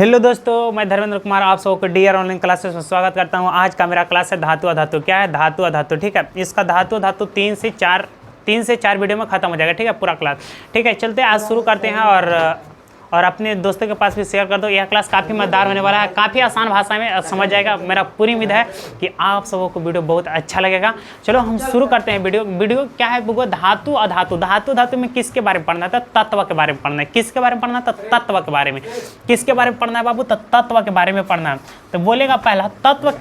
Hello दोस्तों, मैं धर्मेंद्र कुमार आप सबको डीआर ऑनलाइन क्लासेस में स्वागत करता हूं। आज का मेरा क्लास है धातु अधातु। क्या है? धातु अधातु। ठीक है, इसका धातु अधातु 3 से 4 वीडियो में खत्म हो जाएगा। ठीक है, पूरा क्लास। ठीक है, चलते हैं आज शुरू करते हैं और अपने दोस्तों के पास भी शेयर कर दो। यह क्लास काफ़ी मजेदार होने वाला है, काफ़ी आसान भाषा में समझ जाएगा। मेरा पूरी उम्मीद है कि आप सबों को वीडियो बहुत अच्छा लगेगा। चलो हम शुरू करते हैं। वीडियो क्या है? वो धातु अधातु। धातु धातु में किसके बारे में पढ़ना था? तत्व के बारे में पढ़ना है। किसके बारे में पढ़ना था? तत्व के बारे में। किसके बारे में पढ़ना है बाबू? तो तत्व के बारे में पढ़ना है। तो बोलेगा पहला तत्व।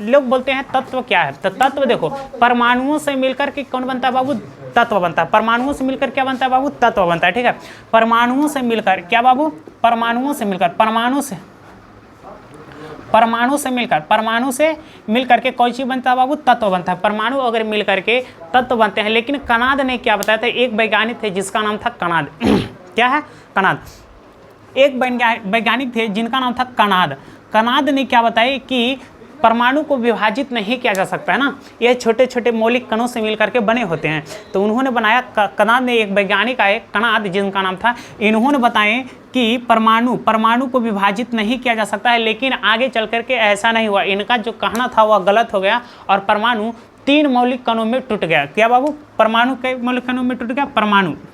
लोग बोलते हैं तत्व क्या है? तो तत्व देखो, परमाणुओं से मिलकर के कौन बनता है बाबू? तत्व बनता है। परमाणुओं से मिलकर क्या बनता है बाबू? तत्व बनता है। ठीक है, परमाणुओं से मिलकर क्या बाबू? परमाणुओं से मिलकर परमाणु से मिलकर के कोई चीज बनता है बाबू? तत्व बनता है। परमाणु अगर मिलकर के तत्व बनते हैं। लेकिन कनाद ने क्या बताया था? एक वैज्ञानिक थे जिसका नाम था कनाद। क्या है? कनाद। एक वैज्ञानिक थे जिनका नाम था कनाद। कनाद ने क्या बताया कि परमाणु को विभाजित नहीं किया जा सकता है ना, यह छोटे छोटे मौलिक कणों से मिलकर के बने होते हैं। तो उन्होंने बनाया, कनाद ने, एक वैज्ञानिक आए कनाद जिनका नाम था, इन्होंने बताए कि परमाणु को विभाजित नहीं किया जा सकता है। लेकिन आगे चल करके ऐसा नहीं हुआ। इनका जो कहना था वह गलत हो गया और परमाणु 3 मौलिक कणों में टूट गया। क्या बाबू? परमाणु के मौलिक कणों में टूट गया।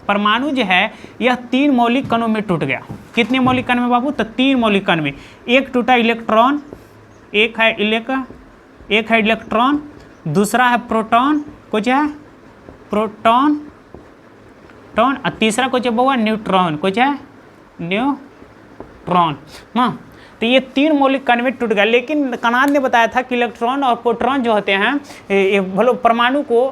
परमाणु जो है यह 3 मौलिक कणों में टूट गया। कितने मौलिक कण में बाबू? तो 3 मौलिक कण में। एक टूटा इलेक्ट्रॉन, एक है इलेक्ट्रॉन, दूसरा है प्रोटॉन, कुछ है प्रोटॉन और तीसरा कुछ है बउआ न्यूट्रॉन, कुछ है न्यूट्रॉन। हाँ, तो ये 3 मौलिक कण में टूट गया। लेकिन कनाद ने बताया था कि इलेक्ट्रॉन और प्रोटॉन जो होते हैं, भले परमाणु को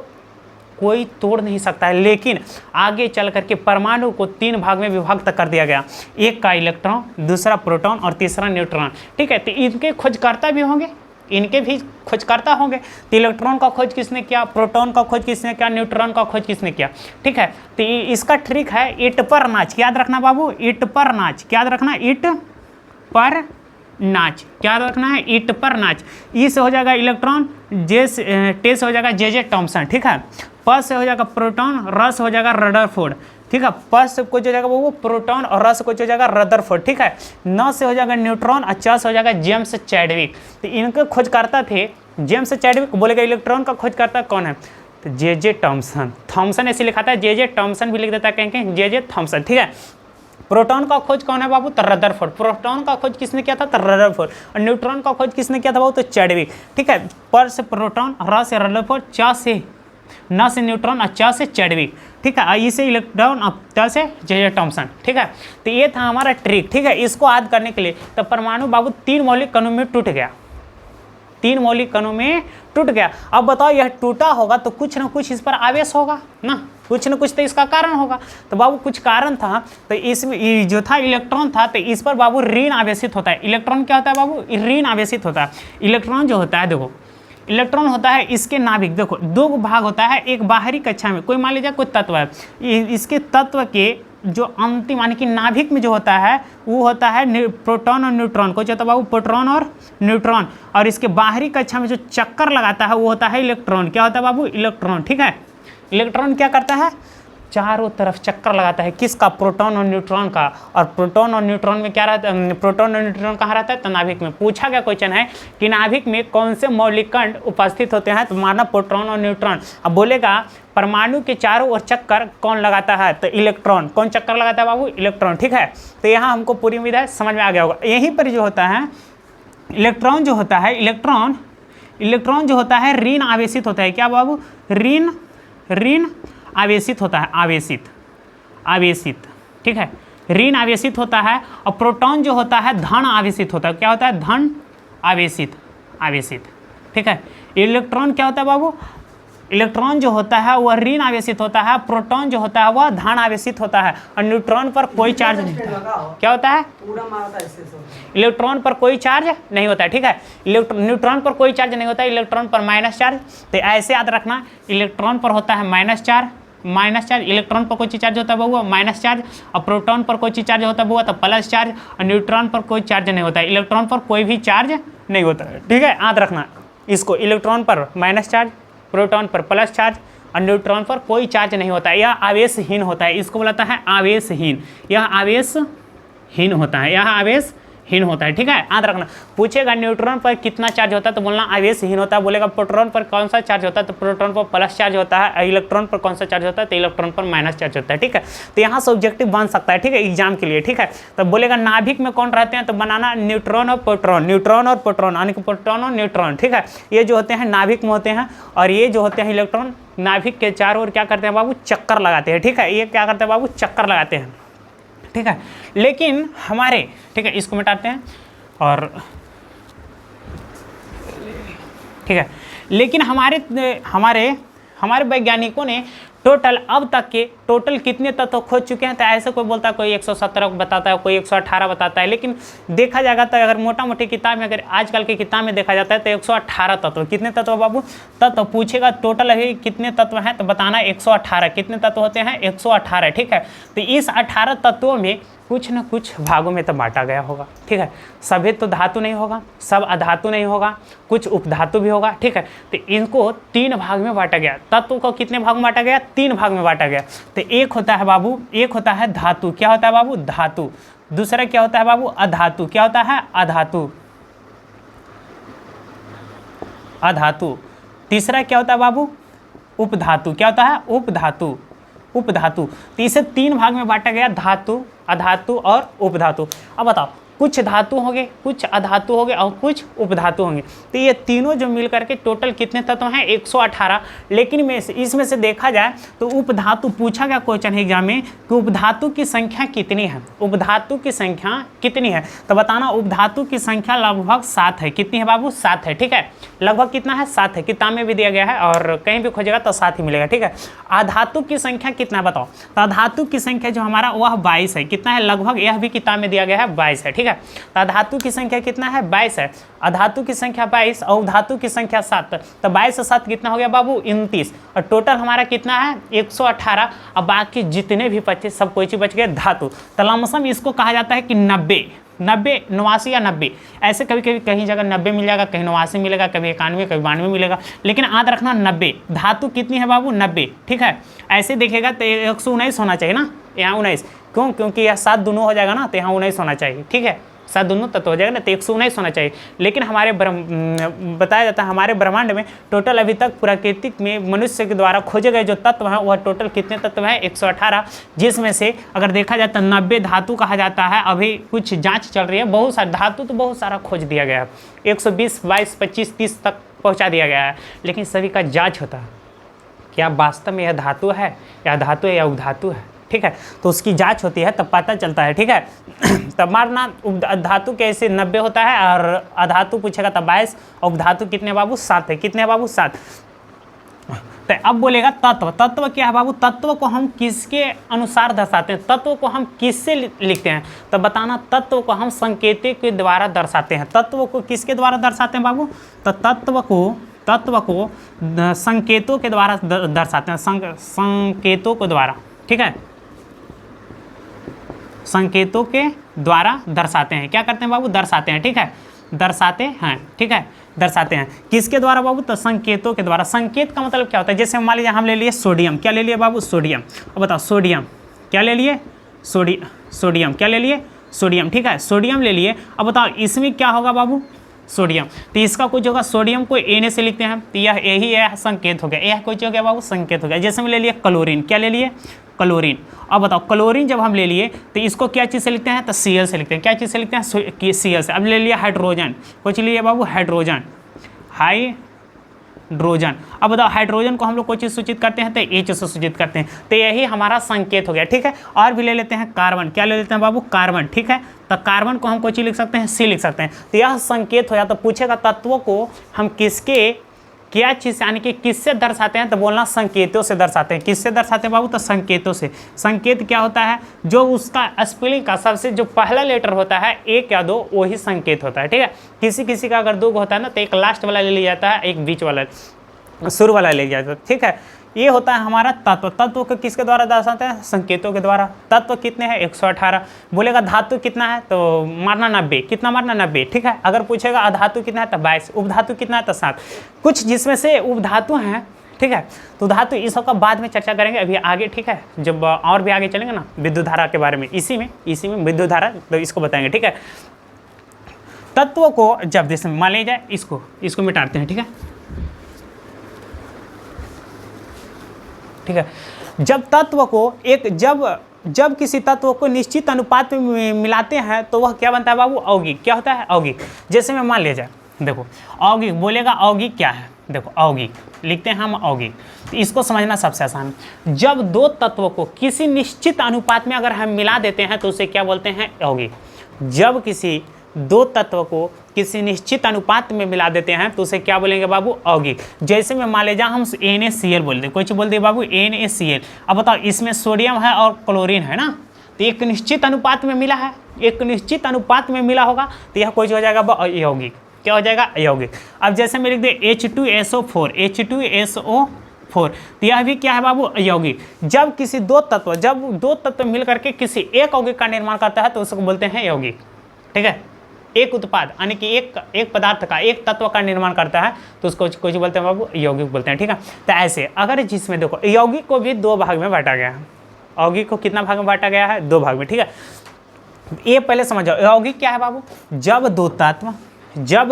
कोई तोड़ नहीं सकता है। लेकिन आगे चल करके परमाणु को 3 भाग में विभक्त कर दिया गया। एक का इलेक्ट्रॉन, दूसरा प्रोटॉन और तीसरा न्यूट्रॉन। ठीक है, तो इनके खोजकर्ता भी होंगे, इनके भी खोजकर्ता होंगे। तो इलेक्ट्रॉन का खोज किसने किया? प्रोटॉन का खोज किसने किया? न्यूट्रॉन का खोज किसने किया? ठीक है, तो इसका ट्रिक है ईंट पर नाच। याद रखना बाबू, ईंट पर नाच। क्या याद रखना? ईंट पर नाच। क्या रखना है? ईंट पर नाच। ई से हो जाएगा इलेक्ट्रॉन, टे से हो जाएगा जे थॉमसन। ठीक है, प से हो जाएगा प्रोटॉन, र से हो जाएगा रदरफोर्ड। ठीक है, प से कुछ हो जाएगा वो प्रोटॉन और र से कुछ हो जाएगा रदरफोर्ड। ठीक है, न से हो जाएगा न्यूट्रॉन और च से हो जाएगा जेम्स चैडविक। तो इनके खोजकर्ता थे जेम्स चैडविक। बोलेगा इलेक्ट्रॉन का खोजकर्ता कौन है? तो जे थॉमसन। थॉमसन ऐसे लिखा था, जे थॉमसन भी लिख देता है कहीं जे थॉमसन। ठीक है, प्रोटॉन का खोज कौन है बाबू? तो रदरफोर्ड। प्रोटॉन का खोज किसने किया था? तो रदरफोर्ड। और न्यूट्रॉन का खोज किसने किया था बाबू? तो चैडविक। ठीक है, पर से प्रोटॉन, र से रदरफोर्ड, च से न से न्यूट्रॉन और च से चैडविक। ठीक है, ई से इलेक्ट्रॉन और त से जे थॉमसन। ठीक है, तो ये था हमारा ट्रिक। ठीक है, इसको याद करने के लिए तो परमाणु बाबू 3 मौलिक कणों में टूट गया। 3 मौलिक कणों में टूट गया। अब बताओ, यह टूटा होगा तो कुछ ना कुछ इस पर आवेश होगा ना, कुछ न कुछ तो इसका कारण होगा। तो बाबू कुछ कारण था, तो इसमें जो था इलेक्ट्रॉन था, तो इस पर बाबू ऋण आवेशित होता है। इलेक्ट्रॉन क्या होता है बाबू? ऋण आवेशित होता है। इलेक्ट्रॉन जो होता है, देखो इलेक्ट्रॉन होता है इसके नाभिक। देखो 2 भाग होता है, एक बाहरी कक्षा में, कोई मान लीजिए कोई तत्व है, इसके तत्व के जो अंतिम यानी कि नाभिक में जो होता है वो होता है प्रोटॉन और न्यूट्रॉन। कुछ होता है बाबू प्रोटॉन और न्यूट्रॉन। और इसके बाहरी कक्षा में जो चक्कर लगाता है वो होता है इलेक्ट्रॉन। क्या होता है बाबू? इलेक्ट्रॉन। ठीक है, इलेक्ट्रॉन क्या करता है? चारों तरफ चक्कर लगाता है। किसका? प्रोटॉन और न्यूट्रॉन का। और प्रोटॉन और न्यूट्रॉन में क्या रहता है? प्रोटॉन और न्यूट्रॉन कहाँ रहता है? तो नाभिक में। पूछा गया क्वेश्चन है कि नाभिक में कौन से मौलिक कण उपस्थित होते हैं? तो माना प्रोटॉन और न्यूट्रॉन। अब बोलेगा परमाणु के चारों ओर चक्कर कौन लगाता है? तो इलेक्ट्रॉन। कौन चक्कर लगाता है बाबू? इलेक्ट्रॉन। ठीक है, तो यहाँ हमको पूरी उम्मीद है समझ में आ गया होगा। यहीं पर जो होता है इलेक्ट्रॉन जो होता है, इलेक्ट्रॉन जो होता है ऋण आवेशित होता है। क्या बाबू? ऋण आवेशित होता है। आवेशित। ठीक है, ऋण आवेशित होता है। और प्रोटॉन जो होता है धन आवेशित होता है। क्या होता है? धन आवेशित। ठीक है, इलेक्ट्रॉन क्या होता है बाबू? इलेक्ट्रॉन जो होता है वह ऋण आवेशित होता है, प्रोटॉन जो होता है वह धन आवेशित होता है। और न्यूट्रॉन पर कोई चार्ज नहीं होता है। क्या होता है? इलेक्ट्रॉन पर कोई चार्ज नहीं होता है। ठीक है, न्यूट्रॉन पर कोई चार्ज नहीं होता है, इलेक्ट्रॉन पर माइनस चार्ज। तो ऐसे याद रखना, इलेक्ट्रॉन पर होता है माइनस चार्ज। इलेक्ट्रॉन पर कोई चीज चार्ज होता है बउआ माइनस चार्ज। और प्रोटॉन पर कोई चीज चार्ज होता है बउआ तो प्लस चार्ज। और न्यूट्रॉन पर कोई चार्ज नहीं होता है, इलेक्ट्रॉन पर कोई भी चार्ज नहीं होता है। ठीक है, याद रखना इसको। इलेक्ट्रॉन पर माइनस चार्ज, प्रोटॉन पर प्लस चार्ज और न्यूट्रॉन पर कोई चार्ज नहीं होता है। यह आवेशहीन होता है। इसको बोलता है आवेशहीन। यह आवेशहीन होता है। हीन होता है, ठीक है, याद रखना। पूछेगा न्यूट्रॉन पर कितना चार्ज होता है तो बोलना आवेशहीन होता है। बोलेगा प्रोटॉन पर कौन सा चार्ज होता है तो प्रोटॉन पर प्लस चार्ज होता है। इलेक्ट्रॉन पर कौन सा चार्ज होता है तो इलेक्ट्रॉन पर माइनस चार्ज होता है, ठीक है। तो यहाँ से ऑब्जेक्टिव बन सकता है, ठीक है, एग्जाम के लिए, ठीक है। तो बोलेगा नाभिक में कौन रहते हैं तो बनाना न्यूट्रॉन और प्रोटॉन, न्यूट्रॉन और प्रोटॉन, यानी कि प्रोटॉन और न्यूट्रॉन, ठीक है। ये जो होते हैं नाभिक में होते हैं, और ये जो होते हैं इलेक्ट्रॉन नाभिक के चारों ओर क्या करते हैं बाबू, चक्कर लगाते हैं, ठीक है। ये क्या करते हैं बाबू, चक्कर लगाते हैं, ठीक है। लेकिन हमारे, ठीक है, इसको मिटाते हैं और ठीक है, लेकिन हमारे वैज्ञानिकों ने टोटल अब तक के टोटल कितने तत्व खोज चुके हैं। तो ऐसे कोई बोलता है, कोई 117 बताता है, कोई 118 बताता है, लेकिन देखा जाएगा तो अगर मोटा मोटी किताब में, अगर आजकल की किताब में देखा जाता है तो 118 तत्व। कितने तत्व बाबू, तत्व पूछेगा टोटल अभी कितने तत्व हैं तो बताना 118। कितने तत्व होते हैं, 118, ठीक है। तो इस 18 तत्वों में कुछ न कुछ भागों में तो बांटा गया होगा, ठीक है। सभी तो धातु नहीं होगा, सब अधातु नहीं होगा, कुछ उपधातु भी होगा, ठीक है। तो इनको 3 भाग में बांटा गया। तत्व को कितने भाग में बांटा गया, 3 भाग में बांटा गया। तो एक होता है बाबू, एक होता है धातु, क्या होता है बाबू, धातु। दूसरा क्या होता है बाबू, अधातु, क्या होता है, अधातु, अधातु। तीसरा क्या होता है बाबू, उपधातु, क्या होता है, उपधातु, उपधातु। तो इसे 3 भाग में बांटा गया, धातु, अधातु और उपधातु। अब बताओ, कुछ धातु होंगे, कुछ अधातु होंगे और कुछ उपधातु होंगे। तो ये तीनों जो मिल करके टोटल कितने तत्व हैं, 118। लेकिन इसमें से देखा जाए तो उपधातु पूछा गया क्वेश्चन है एग्जाम में कि उपधातु की संख्या कितनी है, उपधातु की संख्या कितनी है। तो बताना उपधातु की संख्या लगभग 7 है। कितनी है बाबू, 7 है, ठीक है। लगभग कितना है, 7 है। किताब में भी दिया गया है और कहीं भी खोजेगा तो 7 ही मिलेगा, ठीक है। अधातु की संख्या कितना बताओ। तो अधातु की संख्या जो हमारा वह 22 है। कितना है, लगभग, यह भी किताब में दिया गया है 22 है, ठीक है। तो अधातु की संख्या कितना है, 22 है। अधातु की संख्या 22 और धातु की संख्या 7। तो 22 से 7 कितना हो गया बाबू, 29। और टोटल हमारा कितना है, 118। अब बाकी जितने भी बचे सब कोई चीज बच गए, धातु। तो लमसम इसको कहा जाता है कि 90, 89 या 90, ऐसे कभी कभी कहीं जगह 90 मिल जाएगा, कहीं 89 मिलेगा, कभी 91, कभी 92 मिलेगा, लेकिन याद रखना 90। धातु कितनी है बाबू, 90, ठीक है। ऐसे देखेगा तो 119 होना चाहिए ना, यहाँ 19, क्यों, क्योंकि यह 7 दोनों हो जाएगा ना, तो यहाँ 19 होना चाहिए, ठीक है। 7 दोनों तत्व हो जाएगा ना, तो 119 होना चाहिए। लेकिन हमारे बताया जाता है हमारे ब्रह्मांड में टोटल अभी तक प्राकृतिक में मनुष्य के द्वारा खोजे गए जो तत्व हैं वह टोटल कितने तत्व हैं, 118। जिसमें से अगर देखा जाए तो 90 धातु कहा जाता है। अभी कुछ जांच चल रही है, बहुत सारा धातु तो बहुत सारा खोज दिया गया है, 120, 22, 25, 30 तक पहुँचा दिया गया है। लेकिन सभी का जाँच होता है, क्या वास्तव में यह धातु है या धातु है या उपधातु है, ठीक है। तो उसकी जांच होती है तब पता चलता है, ठीक है। तब मारना धातु के ऐसे 90 होता है और अधातु पूछेगा तब 22, और धातु कितने बाबू, 7 है। कितने बाबू, 7। तो अब बोलेगा तत्व, तत्व क्या है बाबू, तत्व को हम किसके अनुसार दर्शाते हैं, तत्व को हम किससे लिखते हैं। तो बताना तत्व को हम संकेतों के द्वारा दर्शाते हैं। तत्व को किसके द्वारा दर्शाते हैं बाबू, तो तत्व को संकेतों के द्वारा दर्शाते हैं, संकेतों के द्वारा, ठीक है। संकेतों के द्वारा दर्शाते हैं। क्या करते हैं बाबू, दर्शाते हैं, ठीक है, दर्शाते हैं, ठीक है, दर्शाते हैं। किसके द्वारा बाबू, तो संकेतों के द्वारा। संकेत का मतलब क्या होता है, जैसे मान लीजिए हम ले लिए सोडियम, क्या ले लिए बाबू, सोडियम। अब बताओ सोडियम क्या ले लिए, सोडियम क्या ले लिए, सोडियम, ठीक है, सोडियम ले लिए। अब बताओ इसमें क्या होगा बाबू, सोडियम। तो इसका कुछ होगा, सोडियम को Na से लिखते हैं, तो यह यही है संकेत हो गया। यह कुछ हो गया बाबू, संकेत हो गया। जैसे हम ले लिए क्लोरीन, क्या ले लिए, क्लोरीन। अब बताओ क्लोरीन जब हम ले लिए तो इसको क्या चीज़ से लिखते हैं, तो Cl से लिखते हैं। क्या चीज़ से लिखते हैं, Cl से। अब ले लिया हाइड्रोजन, कुछ लिए बाबू, हाइड्रोजन, हाइड्रोजन। अब बताओ हाइड्रोजन को हम लोग कोई चीज़ सूचित करते हैं तो H से सूचित करते हैं। तो यही हमारा संकेत हो गया, ठीक है। और भी ले लेते हैं कार्बन, क्या ले लेते हैं बाबू, कार्बन, ठीक है। तो कार्बन को हम कोई चीज़ लिख सकते हैं, C लिख सकते हैं। तो यह संकेत हो जाता। तो पूछेगा तत्वों को हम किसके, क्या चीज़ यानी कि किससे दर्शाते हैं, तो बोलना संकेतों से दर्शाते हैं। किससे दर्शाते हैं बाबू, तो संकेतों से। संकेत क्या होता है, जो उसका स्पेलिंग का सबसे जो पहला लेटर होता है, 1 या 2, वही संकेत होता है, ठीक है। किसी किसी का अगर 2 होता है ना, तो एक लास्ट वाला ले लिया जाता है, एक बीच वाला, शुरू वाला ले लिया जाता है, ठीक है। ये होता है हमारा तत्व। तत्व को किसके द्वारा दर्शाते हैं, संकेतों के द्वारा। तत्व कितने हैं, 118। बोलेगा धातु कितना है, तो मारना 90। कितना मारना, 90, ठीक है। अगर पूछेगा अधातु कितना है, तो 22। उपधातु कितना है, तो 7। कुछ जिसमें से उपधातु हैं, ठीक है। तो धातु इस सबका बाद में चर्चा करेंगे अभी आगे, ठीक है। जब और भी आगे चलेंगे ना विद्युत धारा के बारे में, इसी में विद्युत धारा, तो इसको बताएंगे, ठीक है। तत्व को जब जैसे मान लिया जाए इसको मिटाते हैं, ठीक है, ठीक है। जब तत्व को जब किसी तत्व को निश्चित अनुपात में मिलाते हैं तो वह क्या बनता है बाबू? अयौगिक। क्या होता है? अयौगिक। जैसे मैं मान लिया जाए, देखो अयौगिक बोलेगा, अयौगिक क्या है? देखो अयौगिक लिखते हैं हम अयौगिक, तो इसको समझना सबसे आसान। जब दो तत्वों को किसी निश्चित अनुपात में अगर हम मिला देते हैं तो उसे क्या बोलते हैं? अयौगिक। जब किसी दो तत्व को किसी निश्चित अनुपात में मिला देते हैं तो उसे क्या बोलेंगे बाबू? अयौगिक। जैसे मैं मान लीजिए हम NaCl बोल दे, कोई बोल दे बाबू NaCl। अब बताओ इसमें सोडियम है और क्लोरीन है ना, तो एक निश्चित अनुपात में मिला है, एक निश्चित अनुपात में मिला होगा तो यह कोई हो जाएगा अयौगिक। क्या हो जाएगा? अयौगिक। अब जैसे मैं लिख दे H2SO4, H2SO4, तो यह भी क्या है बाबू? अयौगिक। जब दो तत्व मिल करके किसी एक यौगिक का निर्माण करता है तो उसको बोलते हैं यौगिक, ठीक है। एक उत्पाद यानी कि एक पदार्थ का, एक तत्व का निर्माण करता है तो उसको कुछ बोलते हैं बाबू? यौगिक बोलते हैं, ठीक है। तो ऐसे अगर जिसमें देखो यौगिक को भी दो भाग में बांटा गया है। यौगिक को कितना भाग में बांटा गया है? दो भाग में, ठीक है। ये पहले समझो यौगिक क्या है बाबू? जब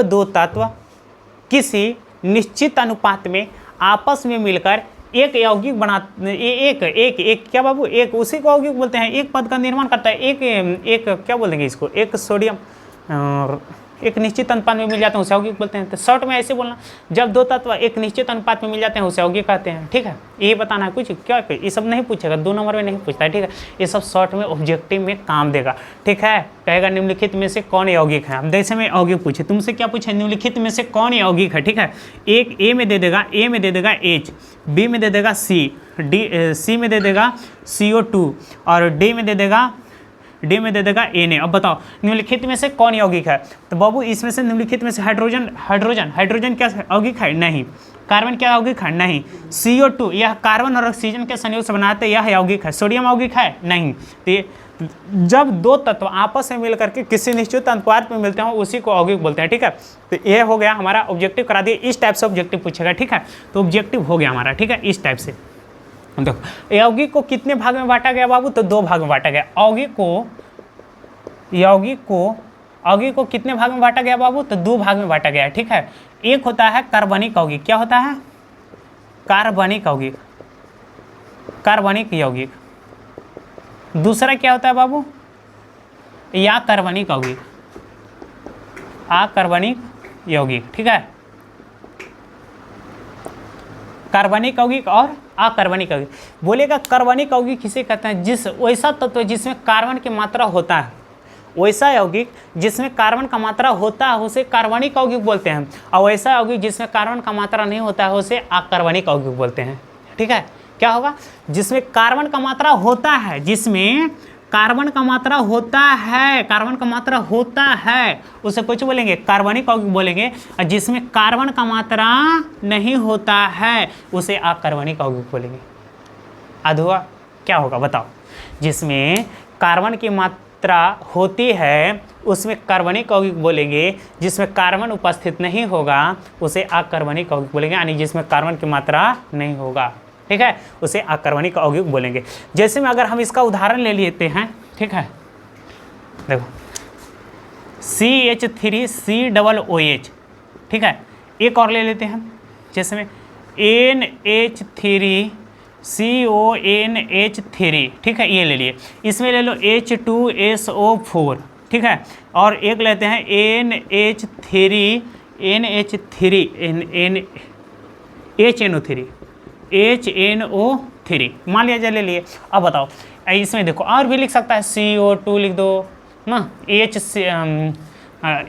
दो तत्व किसी निश्चित अनुपात में आपस में मिलकर एक यौगिक एक क्या बाबू? एक उसी को यौगिक बोलते हैं। एक पद का निर्माण करता है, एक क्या बोलेंगे इसको? एक सोडियम एक निश्चित अनुपात में मिल जाते हैं उसे यौगिक बोलते हैं। तो शॉर्ट में ऐसे बोलना, जब दो तत्व एक निश्चित अनुपात में मिल जाते हैं उसे यौगिक कहते हैं, ठीक है। ये बताना है कुछ क्या? ये सब नहीं पूछेगा, 2 नंबर में नहीं पूछता है, ठीक है। ये सब शॉर्ट में ऑब्जेक्टिव में काम देगा, ठीक है। कहेगा निम्नलिखित में से कौन यौगिक है। अब जैसे में यौगिक पूछे, तुमसे क्या पूछे? निम्नलिखित में से कौन यौगिक है, ठीक है। एक ए में दे देगा H, बी में दे देगा C, सी में दे देगा CO2 और डी में दे देगा Na। अब बताओ निम्नलिखित में से कौन यौगिक है? तो बाबू इसमें से निम्नलिखित में से हाइड्रोजन क्या यौगिक है? नहीं। कार्बन क्या यौगिक है? नहीं। CO2 यह कार्बन और ऑक्सीजन के संयोग से बनाते यह यौगिक है। सोडियम यौगिक है? नहीं। तो जब दो तत्व आपस में मिलकर के किसी निश्चित अनुपात में मिलते हैं उसी को यौगिक बोलते हैं, ठीक है। तो ये हो गया हमारा ऑब्जेक्टिव, करा दिए। इस टाइप से ऑब्जेक्टिव पूछेगा, ठीक है। तो ऑब्जेक्टिव हो गया हमारा, ठीक है, इस टाइप से। देखो यौगिक को कितने भाग में बांटा गया बाबू? तो 2 भाग में बांटा गया। यौगिक को कितने भाग में बांटा गया बाबू? तो 2 भाग में बांटा गया, ठीक है। एक होता है कार्बनिक यौगिक। क्या होता है? कार्बनिक यौगिक। दूसरा क्या होता है बाबू? अकार्बनिक यौगिक, ठीक है। कार्बनिक यौगिक और अकार्बनिक यौगिक। बोलेगा कार्बनिक यौगिक किसे कहते हैं? वैसा तत्व जिसमें कार्बन की मात्रा होता है, वैसा यौगिक जिसमें कार्बन का मात्रा होता है उसे कार्बनिक यौगिक बोलते हैं, और वैसा यौगिक जिसमें कार्बन का मात्रा नहीं होता है उसे अकार्बनिक यौगिक बोलते हैं, ठीक है। क्या होगा? जिसमें कार्बन का मात्रा होता है, जिसमें कार्बन का मात्रा होता है उसे कुछ बोलेंगे? कार्बनिक यौगिक बोलेंगे। और जिसमें कार्बन का मात्रा नहीं होता है उसे अकार्बनिक यौगिक बोलेंगे। अधुआ क्या होगा बताओ? जिसमें कार्बन की मात्रा होती है उसमें कार्बनिक यौगिक बोलेंगे, जिसमें कार्बन उपस्थित नहीं होगा उसे अकार्बनिक यौगिक बोलेंगे, यानी जिसमें कार्बन की मात्रा नहीं होगा, ठीक है, उसे अकार्बनिक यौगिक बोलेंगे। जैसे में अगर हम इसका उदाहरण ले लेते हैं, ठीक है, देखो CH3COOH, ठीक है। एक और ले लेते हैं, जैसे में NH3CONH3, ठीक है, ये ले लिए। इसमें ले लो H2SO4, ठीक है, और एक लेते हैं HNO3, मान लिया जाए ले लिए। अब बताओ इसमें देखो और भी लिख सकता है, CO2 लिख दो ना,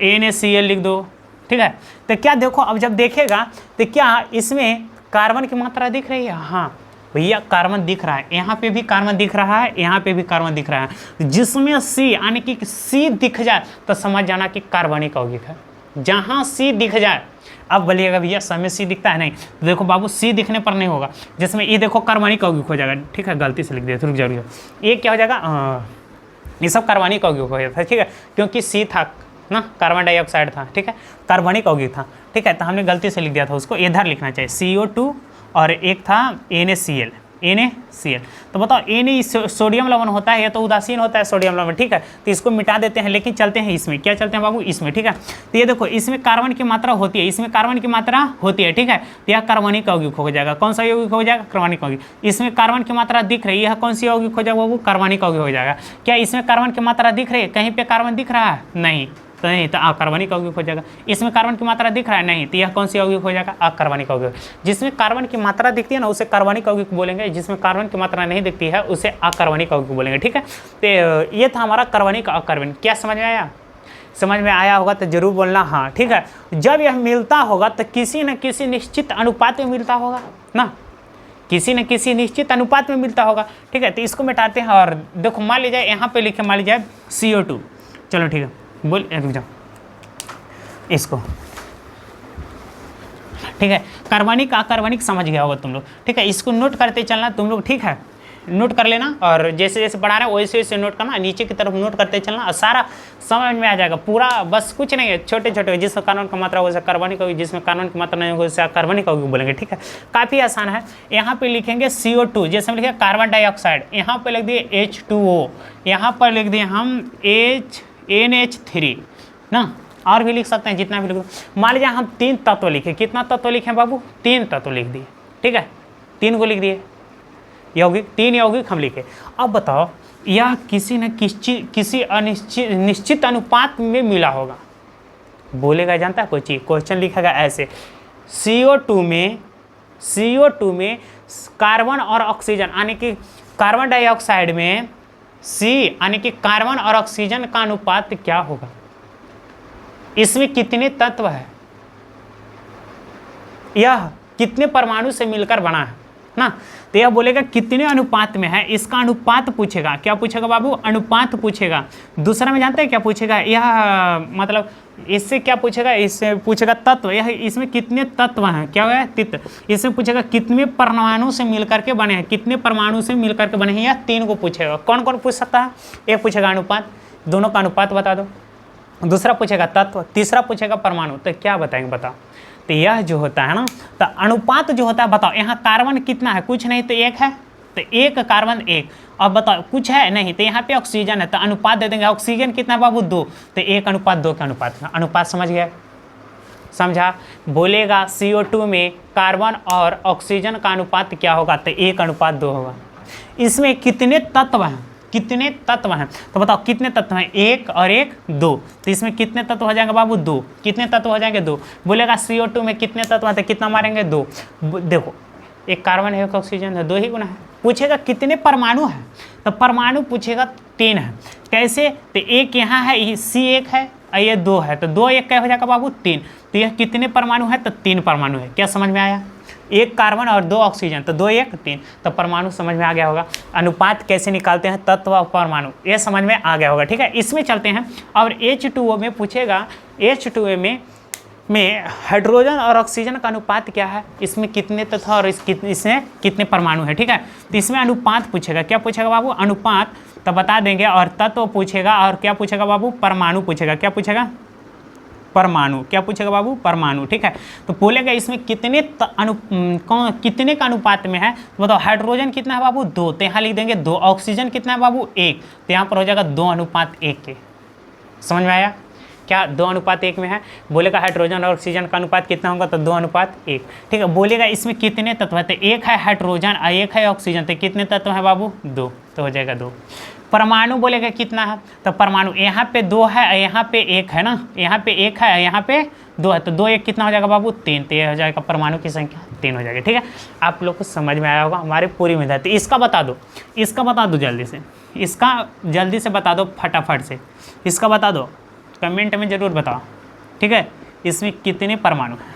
NaCl लिख दो, ठीक है। तो क्या देखो अब जब देखेगा तो क्या इसमें कार्बन की मात्रा दिख रही है? हाँ भैया कार्बन दिख रहा है, यहाँ पे भी कार्बन दिख रहा है, यहाँ पे भी कार्बन दिख रहा है। जिसमें C यानी कि C दिख जाए तो समझ जाना कि कार्बनिक यौगिक है। जहाँ C दिख जाए, अब बोलिएगा भैया समय C दिखता है, नहीं तो देखो बाबू C दिखने पर नहीं होगा। जिसमें ये देखो कार्बनिक यौगिक हो जाएगा, ठीक है, गलती से लिख दिया, रुक जाओ। ये क्या हो जाएगा? ये सब कार्बनिक यौगिक हो जाता है, ठीक है, क्योंकि C था ना, कार्बन डाइऑक्साइड था, ठीक है, कार्बनिक यौगिक था, ठीक है। तो हमने गलती से लिख दिया था, उसको इधर लिखना चाहिए CO2 और एक था NaCl, NaCl। तो बताओ Na सोडियम लवण होता है, या तो उदासीन होता है सोडियम लवण, ठीक है। तो इसको मिटा देते हैं, लेकिन चलते हैं इसमें, क्या चलते हैं बाबू, इसमें, ठीक है। तो ये देखो इसमें कार्बन की मात्रा होती है, इसमें कार्बन की मात्रा होती है, ठीक है। तो यह कार्बनिक यौगिक हो जाएगा। कौन सा यौगिक हो जाएगा, कार्बनिक यौगिक। इसमें कार्बन की मात्रा दिख रही है, यह कौन सी यौगिक हो जाएगा बाबू, कार्बनिक यौगिक हो जाएगा। क्या इसमें कार्बन की मात्रा दिख रही है, कहीं पे कार्बन दिख रहा है, नहीं, तो नहीं, तो अकार्बनिक यौगिक हो जाएगा। इसमें कार्बन की मात्रा दिख रहा है, नहीं, तो यह कौन सी यौगिक हो जाएगा, अकार्बनिक यौगिक। जिसमें कार्बन की मात्रा दिखती है ना उसे कार्बनिक यौगिक बोलेंगे, जिसमें कार्बन की मात्रा नहीं दिखती है उसे अकार्बनिक यौगिक बोलेंगे, ठीक है। तो ये था हमारा कार्बनिक अकार्बनिक। क्या समझ में आया, समझ में आया होगा तो जरूर बोलना हाँ, ठीक है। जब यह मिलता होगा तो किसी न किसी निश्चित अनुपात में मिलता होगा ना, किसी न किसी निश्चित अनुपात में मिलता होगा, ठीक है। तो इसको मिटाते हैं और देखो मान लीजिए यहाँ पे लिखे, मान लीजिए CO2, चलो ठीक है, बोल रुक जाओ इसको, ठीक है। कार्बनिक अकार्बनिक समझ गया होगा तुम लोग, ठीक है। इसको नोट करते चलना तुम लोग, ठीक है, नोट कर लेना, और जैसे जैसे पढ़ा रहे हैं वैसे वैसे नोट करना, नीचे की तरफ नोट करते चलना, और सारा समझ में आ जाएगा पूरा। बस कुछ नहीं है, छोटे छोटे, जिसमें कार्बन की मात्रा हो कार्बनिक होगी, जिसमें कार्बन की मात्रा नहीं होगी उसे कार्बनिक होगी बोलेंगे, ठीक है। काफ़ी आसान है। यहाँ पे लिखेंगे CO2, जैसे हम लिखे कार्बन डाइऑक्साइड, यहाँ पे लिख दिए H2O, यहाँ पर लिख दिए हम NH3 ना, और भी लिख सकते हैं जितना भी लिख दो। मान लीजिए हम 3 तत्व लिखे, कितना तत्व लिखे बाबू, 3 तत्व लिख दिए, ठीक है, 3 को लिख दिए यौगिक, 3 यौगिक हम लिखे। अब बताओ यह किसी न किसी अनिश्चित निश्चित अनुपात में मिला होगा, बोलेगा, जानता है कोई चीज़, क्वेश्चन लिखेगा ऐसे, CO2 में कार्बन और ऑक्सीजन, यानी कि कार्बन डाइऑक्साइड में C यानी कि कार्बन और ऑक्सीजन का अनुपात क्या होगा, इसमें कितने तत्व है, यह कितने परमाणु से मिलकर बना है ना। तो यह बोलेगा कितने अनुपात में है, इसका अनुपात पूछेगा। क्या पूछेगा बाबू, अनुपात पूछेगा। दूसरा में जानते हैं क्या पूछेगा, यह मतलब इससे क्या पूछेगा, इससे पूछेगा तत्व, यह इसमें कितने तत्व हैं, क्या है तित। इससे पूछेगा कितने परमाणु से मिलकर के बने हैं, कितने परमाणु से मिलकर के बने हैं, यह 3 को पूछेगा। कौन कौन पूछ सकता है, एक पूछेगा अनुपात, दोनों का अनुपात बता दो, दूसरा पूछेगा तत्व, तीसरा पूछेगा परमाणु। तो क्या बताएंगे बताओ। तो यह जो होता है ना, तो अनुपात जो होता है, बताओ यहाँ कार्बन कितना है, कुछ नहीं तो 1 है, तो 1 कार्बन 1। अब बताओ कुछ है नहीं, तो यहाँ पे ऑक्सीजन है, तो अनुपात दे देंगे, ऑक्सीजन कितना है बाबू 2, तो 1 अनुपात 2 का अनुपात, अनुपात समझ गया, समझा। बोलेगा CO2 में कार्बन और ऑक्सीजन का अनुपात क्या होगा, तो 1 अनुपात 2 होगा। इसमें कितने तत्व हैं, कितने तत्व हैं, तो बताओ कितने तत्व हैं, 1 और 1 2, तो इसमें कितने तत्व हो जाएंगे बाबू 2, कितने तत्व हो जाएंगे 2। बोलेगा CO2 में कितने तत्व हैं, तो कितना मारेंगे 2। देखो 1 कार्बन है, 1 ऑक्सीजन है, 2 ही गुना है। पूछेगा कितने परमाणु हैं, तो परमाणु पूछेगा 3 है। कैसे, तो 1 यहाँ है, C1 है और ये 2 है, तो 2 1 क्या हो जाएगा बाबू 3। तो यह कितने परमाणु है, तो 3 परमाणु है। क्या समझ में आया, 1 कार्बन और 2 ऑक्सीजन, तो 2 1 3, तो परमाणु समझ में आ गया होगा। अनुपात कैसे निकालते हैं, तत्व और परमाणु, ये समझ में आ गया होगा, ठीक है। इसमें चलते हैं और H2O में पूछेगा, H2O में हाइड्रोजन और ऑक्सीजन का अनुपात क्या है, इसमें कितने तत्व और इसमें कितने परमाणु है, ठीक है। तो इसमें अनुपात पूछेगा। क्या पूछेगा बाबू, अनुपात, तो बता देंगे, और तत्व पूछेगा, और क्या पूछेगा बाबू, परमाणु पूछेगा। क्या पूछेगा, परमाणु। क्या पूछेगा बाबू, परमाणु, ठीक है। तो बोलेगा इसमें कितने कितने का अनुपात में है, तो बताओ हाइड्रोजन कितना है बाबू 2, तो यहाँ लिख देंगे 2। ऑक्सीजन कितना है बाबू 1, तो यहाँ पर हो जाएगा 2 अनुपात 1 के। समझ में आया, क्या 2 अनुपात 1 में है। बोलेगा हाइड्रोजन और ऑक्सीजन का अनुपात कितना होगा, तो 2 अनुपात 1, ठीक है। बोलेगा इसमें कितने तत्व है, तो 1 है हाइड्रोजन और 1 है ऑक्सीजन, तो कितने तत्व है बाबू 2, तो हो जाएगा 2। परमाणु बोलेगा कितना है, तो परमाणु यहाँ पे 2 है, यहाँ पे 1 है ना, यहाँ पे 1 है, यहाँ पे 2 है, तो 2 1 कितना हो जाएगा बाबू 3, तो ये हो जाएगा परमाणु की संख्या 3 हो जाएगी, ठीक है। आप लोग को समझ में आया होगा हमारी पूरी मेहनत। इसका बता दो, इसका बता दो जल्दी से, इसका जल्दी से बता दो फटाफट से, इसका बता दो, कमेंट में ज़रूर बताओ, ठीक है। इसमें कितने परमाणु हैं,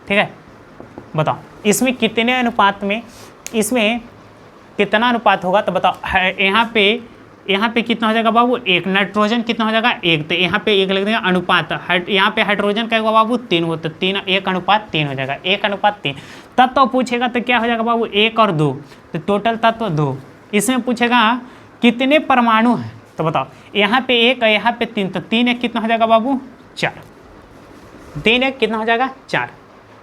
ठीक है, बताओ इसमें कितने अनुपात में, इसमें कितना अनुपात होगा, तो बताओ। यहाँ पे कितना हो जाएगा बाबू 1, नाइट्रोजन कितना हो जाएगा 1, तो यहाँ पे 1 लिख देंगे अनुपात। यहाँ पे हाइड्रोजन का होगा बाबू 3 हो, तो 3 1 अनुपात 3 हो जाएगा, 1 अनुपात 3। तत्व पूछेगा तो क्या हो जाएगा बाबू 1 और 2, तो टोटल तत्व 2। इसमें पूछेगा कितने परमाणु हैं, तो बताओ यहाँ पे 1 और यहाँ पे 3, तो 3 1 कितना हो जाएगा बाबू 4, 3 1 कितना हो जाएगा 4,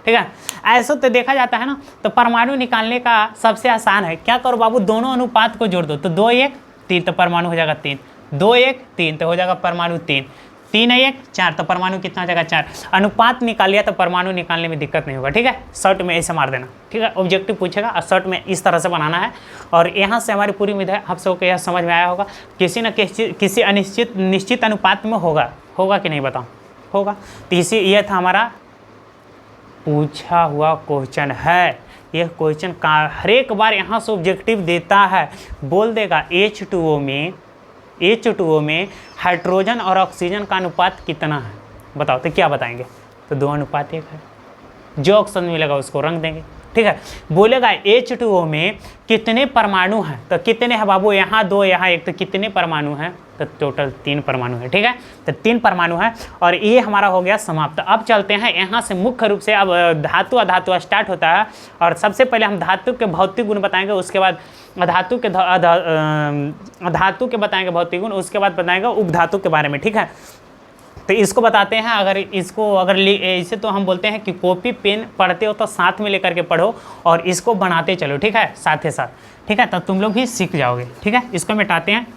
ठीक है। ऐसा तो देखा जाता है ना, तो परमाणु निकालने का सबसे आसान है, क्या करो बाबू, दोनों अनुपात को जोड़ दो, तो 2 1 3 तो परमाणु हो जाएगा 3, 2 1 3 तो हो जाएगा परमाणु 3, 3 1 4 तो परमाणु कितना हो जाएगा 4। अनुपात निकाल लिया तो परमाणु निकालने में दिक्कत नहीं होगा, ठीक है। शॉर्ट में ऐसे मार देना, ठीक है। ऑब्जेक्टिव पूछेगा और शॉर्ट में इस तरह से बनाना है। और यहाँ से हमारी पूरी उम्मीद है आप सबको यह समझ में आया होगा, किसी न किसी निश्चित अनुपात में होगा कि नहीं बताओ, होगा। तो इसी ये था हमारा पूछा हुआ क्वेश्चन है। यह क्वेश्चन का हर एक बार यहाँ से ऑब्जेक्टिव देता है, बोल देगा H2O में हाइड्रोजन और ऑक्सीजन का अनुपात कितना है, बताओ। तो क्या बताएंगे, तो 2:1 है, जो ऑप्शन मिलेगा उसको रंग देंगे, ठीक है। बोलेगा H2O में कितने परमाणु हैं, तो कितने हैं बाबू, यहाँ 2 यहाँ 1, तो कितने परमाणु हैं, तो टोटल 3 परमाणु है, ठीक है। तो 3 परमाणु है और ये हमारा हो गया समाप्त। अब चलते हैं यहाँ से मुख्य रूप से, अब धातु अधातु स्टार्ट होता है। और सबसे पहले हम धातु के भौतिक गुण बताएंगे, उसके बाद धातु के बताएंगे भौतिक गुण, उसके बाद बताएंगे उपधातु के बारे में, ठीक है। तो इसको बताते हैं, अगर इसे तो हम बोलते हैं कि कॉपी पेन पढ़ते हो तो साथ में लेकर के पढ़ो और इसको बनाते चलो, ठीक है, साथ ही साथ, ठीक है। तो तुम लोग भी सीख जाओगे, ठीक है। इसको मिटाते हैं।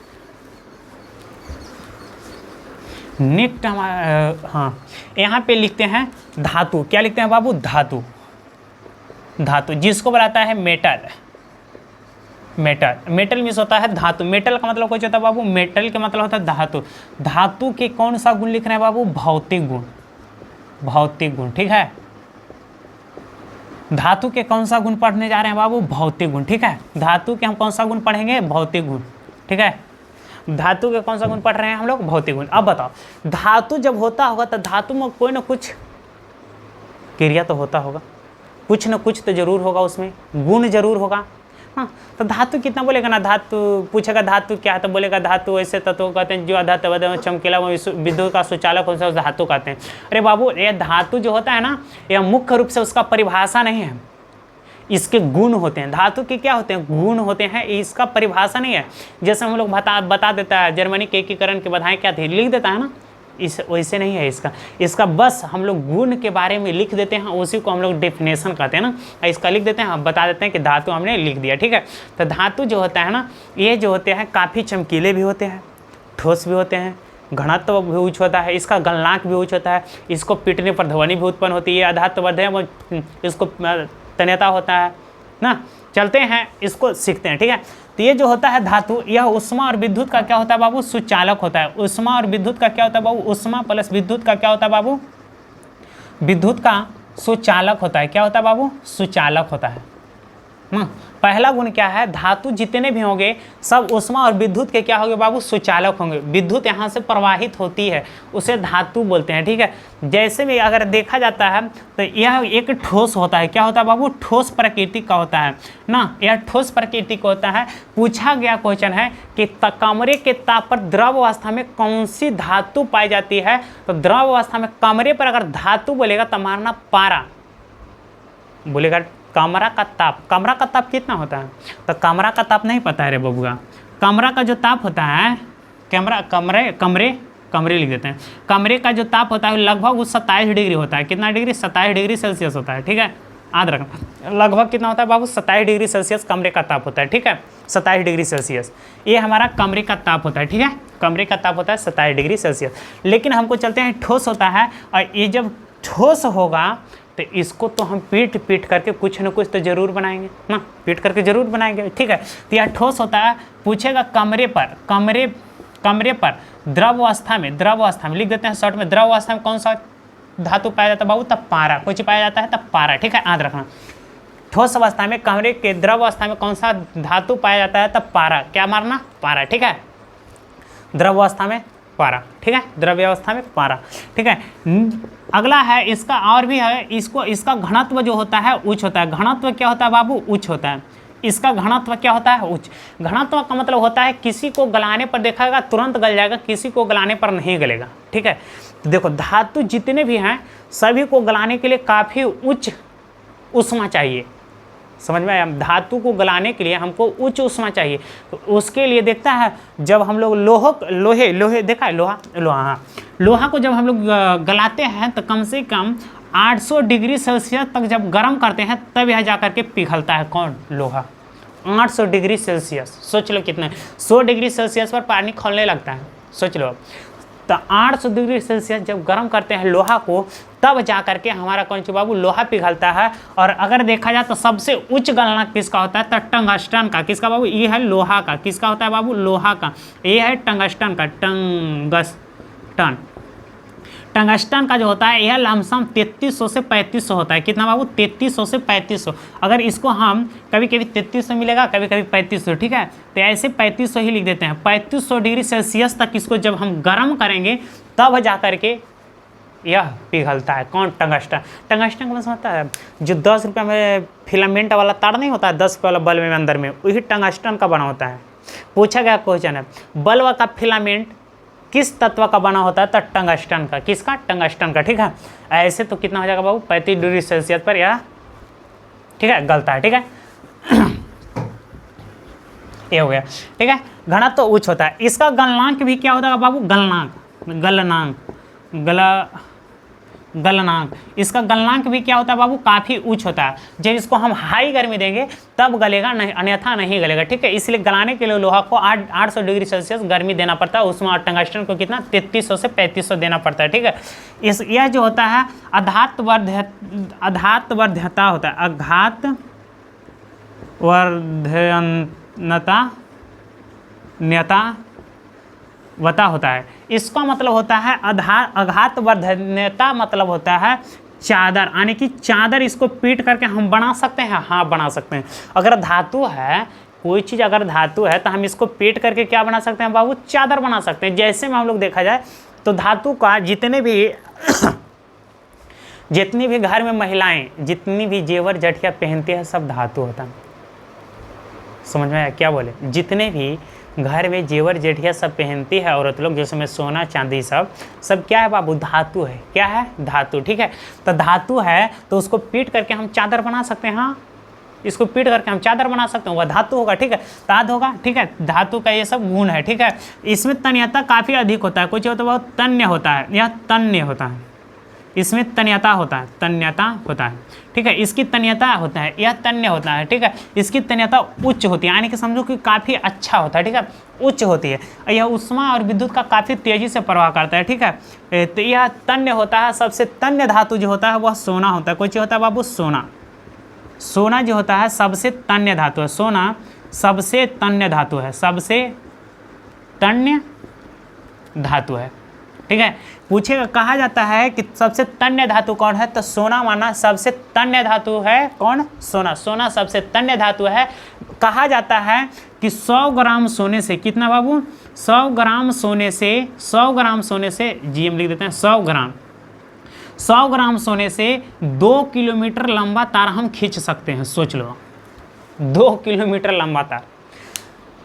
नेक्स्ट हाँ, यहाँ पे लिखते हैं धातु, क्या लिखते हैं बाबू, धातु जिसको बताता है मेटल मीन्स होता है धातु। मेटल का मतलब कुछ होता है बाबू, मेटल का मतलब होता है धातु। धातु के कौन सा गुण लिख रहे हैं बाबू, भौतिक गुण, ठीक है। धातु के कौन सा गुण पढ़ने जा रहे हैं बाबू, भौतिक गुण, ठीक है। धातु के हम कौन सा गुण पढ़ेंगे, भौतिक गुण, ठीक है। धातु के कौन सा गुण पढ़ रहे हैं हम लोग, भौतिक गुण। अब बताओ, धातु जब होता होगा तो धातु में कोई ना कुछ क्रिया तो होता होगा, कुछ ना कुछ तो जरूर होगा, उसमें गुण जरूर होगा। हाँ, तो धातु कितना बोलेगा ना, धातु पूछेगा धातु क्या है, तो बोलेगा धातु ऐसे तत्व कहते हैं जो अधातु चमकीला विद्युत का सुचालक होता है, धातु कहते हैं। अरे बाबू, ये धातु जो होता है ना, यह मुख्य रूप से उसका परिभाषा नहीं है, इसके गुण होते हैं। धातु के क्या होते हैं, गुण होते हैं, इसका परिभाषा नहीं है। जैसे हम लोग बता देता है जर्मनी के एकीकरण की बधाई क्या थी, लिख देता है ना, इस वैसे नहीं है इसका बस हम लोग गुण के बारे में लिख देते हैं, उसी को हम लोग डेफिनेशन कहते हैं ना, इसका लिख देते हैं, हम बता देते हैं कि धातु हमने लिख दिया, ठीक है। तो धातु जो होता है ना, ये जो होते हैं काफ़ी चमकीले भी होते हैं, ठोस भी होते हैं, घनत्व भी उच्च होता है, इसका गलनांक भी उच्च होता है, इसको पीटने पर ध्वनि भी उत्पन्न होती है, अधातुबद्ध है, इसको तन्यता होता है ना। चलते हैं, इसको सीखते हैं, ठीक है। तो ये जो होता है धातु, यह उष्मा और विद्युत का क्या होता है बाबू, सुचालक होता है। उष्मा और विद्युत का क्या होता है बाबू, उष्मा प्लस विद्युत का क्या होता है बाबू, विद्युत का सुचालक होता है। क्या होता है बाबू, सुचालक होता है ना। पहला गुण क्या है, धातु जितने भी होंगे सब उष्मा और विद्युत के क्या होंगे बाबू, सुचालक होंगे। विद्युत यहाँ से प्रवाहित होती है, उसे धातु बोलते हैं, ठीक है। जैसे भी अगर देखा जाता है तो यह एक ठोस होता है, क्या होता है बाबू, ठोस प्रकृति का होता है ना, यह ठोस प्रकृति का होता है। पूछा गया क्वेश्चन है कि कमरे के ताप पर द्रव अवस्था में कौन सी धातु पाई जाती है, तो द्रव अवस्था में कमरे पर अगर धातु बोलेगा तो मारना पारा, बोलेगा कमरा का ताप कितना होता है, तो कमरा का ताप नहीं पता है रे बबुआ। कमरा का जो ताप होता है, कमरे लिख देते हैं। कमरे का जो ताप होता है लगभग 27 डिग्री होता है। कितना डिग्री, 27 डिग्री सेल्सियस होता है, ठीक है। याद रखना, लगभग कितना होता है बाबू, 27 डिग्री सेल्सियस कमरे का ताप होता है, ठीक है। 27 डिग्री सेल्सियस ये हमारा कमरे का ताप होता है, ठीक है। कमरे का ताप होता है 27 डिग्री सेल्सियस। लेकिन हमको चलते हैं, ठोस होता है, और ये जब ठोस होगा तो इसको तो हम पीट करके कुछ न कुछ तो जरूर बनाएंगे ना, पीट करके जरूर बनाएंगे, ठीक है। तो यह ठोस होता है। पूछेगा कमरे पर द्रव अवस्था में लिख देते हैं शॉर्ट में, द्रव अवस्था में कौन सा धातु पाया जाता है बाबू, तब पारा, कुछ पाया जाता है तब पारा, ठीक है, याद रखना। ठोस अवस्था में, कमरे के द्रव अवस्था में कौन सा धातु पाया जाता है, तब पारा, क्या मारना, पारा, ठीक है। द्रव अवस्था में पारा, ठीक है, द्रव्य अवस्था में पारा, ठीक है। अगला है, इसका और भी है, इसका घनत्व जो होता है उच्च होता है। घनत्व क्या होता है बाबू, उच्च होता है। इसका घनत्व क्या होता है, उच्च। घनत्व का मतलब होता है किसी को गलाने पर देखाएगा तुरंत गल जाएगा, किसी को गलाने पर नहीं गलेगा, ठीक है। देखो धातु जितने भी हैं सभी को गलाने के लिए काफ़ी उच्च उष्मा चाहिए, समझ में आया। धातु को गलाने के लिए हमको उच्च उष्मा चाहिए, तो उसके लिए देखता है जब हम लोग लोहे देखा है, लोहा हाँ, लोहा को जब हम लोग गलाते हैं तो कम से कम 800 डिग्री सेल्सियस तक जब गर्म करते हैं तब यह जाकर के पिघलता है। कौन? लोहा। 800 डिग्री सेल्सियस, सोच लो कितना है, 100 डिग्री सेल्सियस पर पानी खौलने लगता है, सोच लो। तो 800 डिग्री सेल्सियस जब गर्म करते हैं लोहा को, तब जा करके हमारा कौन सी बाबू लोहा पिघलता है। और अगर देखा जाए तो सबसे उच्च गलनांक किसका होता है? तो टंगस्टन का। किसका बाबू? ये है लोहा का। किसका होता है बाबू? लोहा का। ये है टंगस्टन का, टंगस्टन। टंगस्टन का जो होता है यह लमसम 3300 से 3500 होता है। कितना बाबू? 3300 से 3500। अगर इसको हम कभी कभी 3300 मिलेगा, कभी कभी 3500, ठीक है, तो ऐसे 3500 ही लिख देते हैं। 3500 डिग्री सेल्सियस तक इसको जब हम गर्म करेंगे तब जा करके यह पिघलता है। कौन? टंगस्टन। टंगस्टन का मतलब होता है जो 10 रुपये में फिलामेंट वाला तार नहीं होता है, 10 रुपये वाला बल्ब में अंदर में, वही टंगस्टन का बना होता है। पूछा गया क्वेश्चन है, बल्ब का फिलामेंट किस तत्व का बना होता है? तो टंगस्टन का। किसका? टंगस्टन का, ठीक है। ऐसे तो कितना हो जाएगा बाबू? 35 डिग्री सेल्सियस पर यह, ठीक है, गलता है, ठीक है। ये हो गया, ठीक है। घनत्व तो उच्च होता है। इसका गलनांक भी क्या होता है बाबू? गलनांक। इसका गलनांक भी क्या होता है बाबू? काफ़ी उच्च होता है। जब इसको हम हाई गर्मी देंगे तब गलेगा, नहीं अन्यथा नहीं गलेगा, ठीक है। इसलिए गलाने के लिए लोहा को 800 डिग्री सेल्सियस गर्मी देना पड़ता है उसमें, और टंगस्टन को कितना? 3300 से 3500 देना पड़ता है, ठीक है। यह जो होता है आघातवर्ध्यता होता है, आघातवर्धनता होता है। इसका मतलब होता है आघातवर्धनता मतलब होता है चादर, यानी कि चादर इसको पीट करके हम बना सकते हैं। हाँ, बना सकते हैं। अगर धातु है, कोई चीज़ अगर धातु है तो हम इसको पीट करके क्या बना सकते हैं बाबू? चादर बना सकते हैं। जैसे में हम लोग देखा जाए तो धातु का जितने भी घर में महिलाएं जितनी भी जेवर जटिया पहनती है सब धातु होता है। समझ में आया क्या बोले? जितने भी घर में जेवर जेठिया सब पहनती है औरत लोग, जिसमें सोना चांदी सब क्या है बाबू? धातु है। क्या है? धातु, ठीक है। तो धातु है तो उसको पीट करके हम चादर बना सकते हैं। हाँ, इसको पीट करके हम चादर बना सकते हैं, वह धातु होगा, ठीक है, ताद होगा, ठीक है। धातु का ये सब गुण है, ठीक है। इसमें तन्यता काफ़ी अधिक होता है। कुछ होता है बहुत तन्य होता है, यह तन्य होता है। इसमें तन्यता होता है, ठीक है। इसकी तन्यता होता है, यह तन्य होता है, ठीक है। इसकी तन्यता उच्च होती है, यानी कि समझो कि काफ़ी अच्छा होता है, ठीक है, उच्च होती है। यह उष्मा और विद्युत का काफ़ी तेज़ी से प्रवाह करता है, ठीक है। तो यह तन्य होता है। सबसे तन्य धातु जो होता है वह सोना होता है। कोई चीज़ होता है बाबू? सोना जो होता है सबसे तन्य धातु है। सोना सबसे तन्य धातु है, सबसे तन्य धातु है, ठीक है। पूछेगा, कहा जाता है कि सबसे तन्य धातु कौन है? तो सोना माना सबसे तन्य धातु है। कौन? सोना सबसे तन्य धातु है। कहा जाता है कि 100 ग्राम सोने से, कितना बाबू? 100 ग्राम सोने से जीएम लिख देते हैं, 100 ग्राम सोने से 2 किलोमीटर लंबा तार हम खींच सकते हैं। सोच लो, 2 किलोमीटर लंबा तार।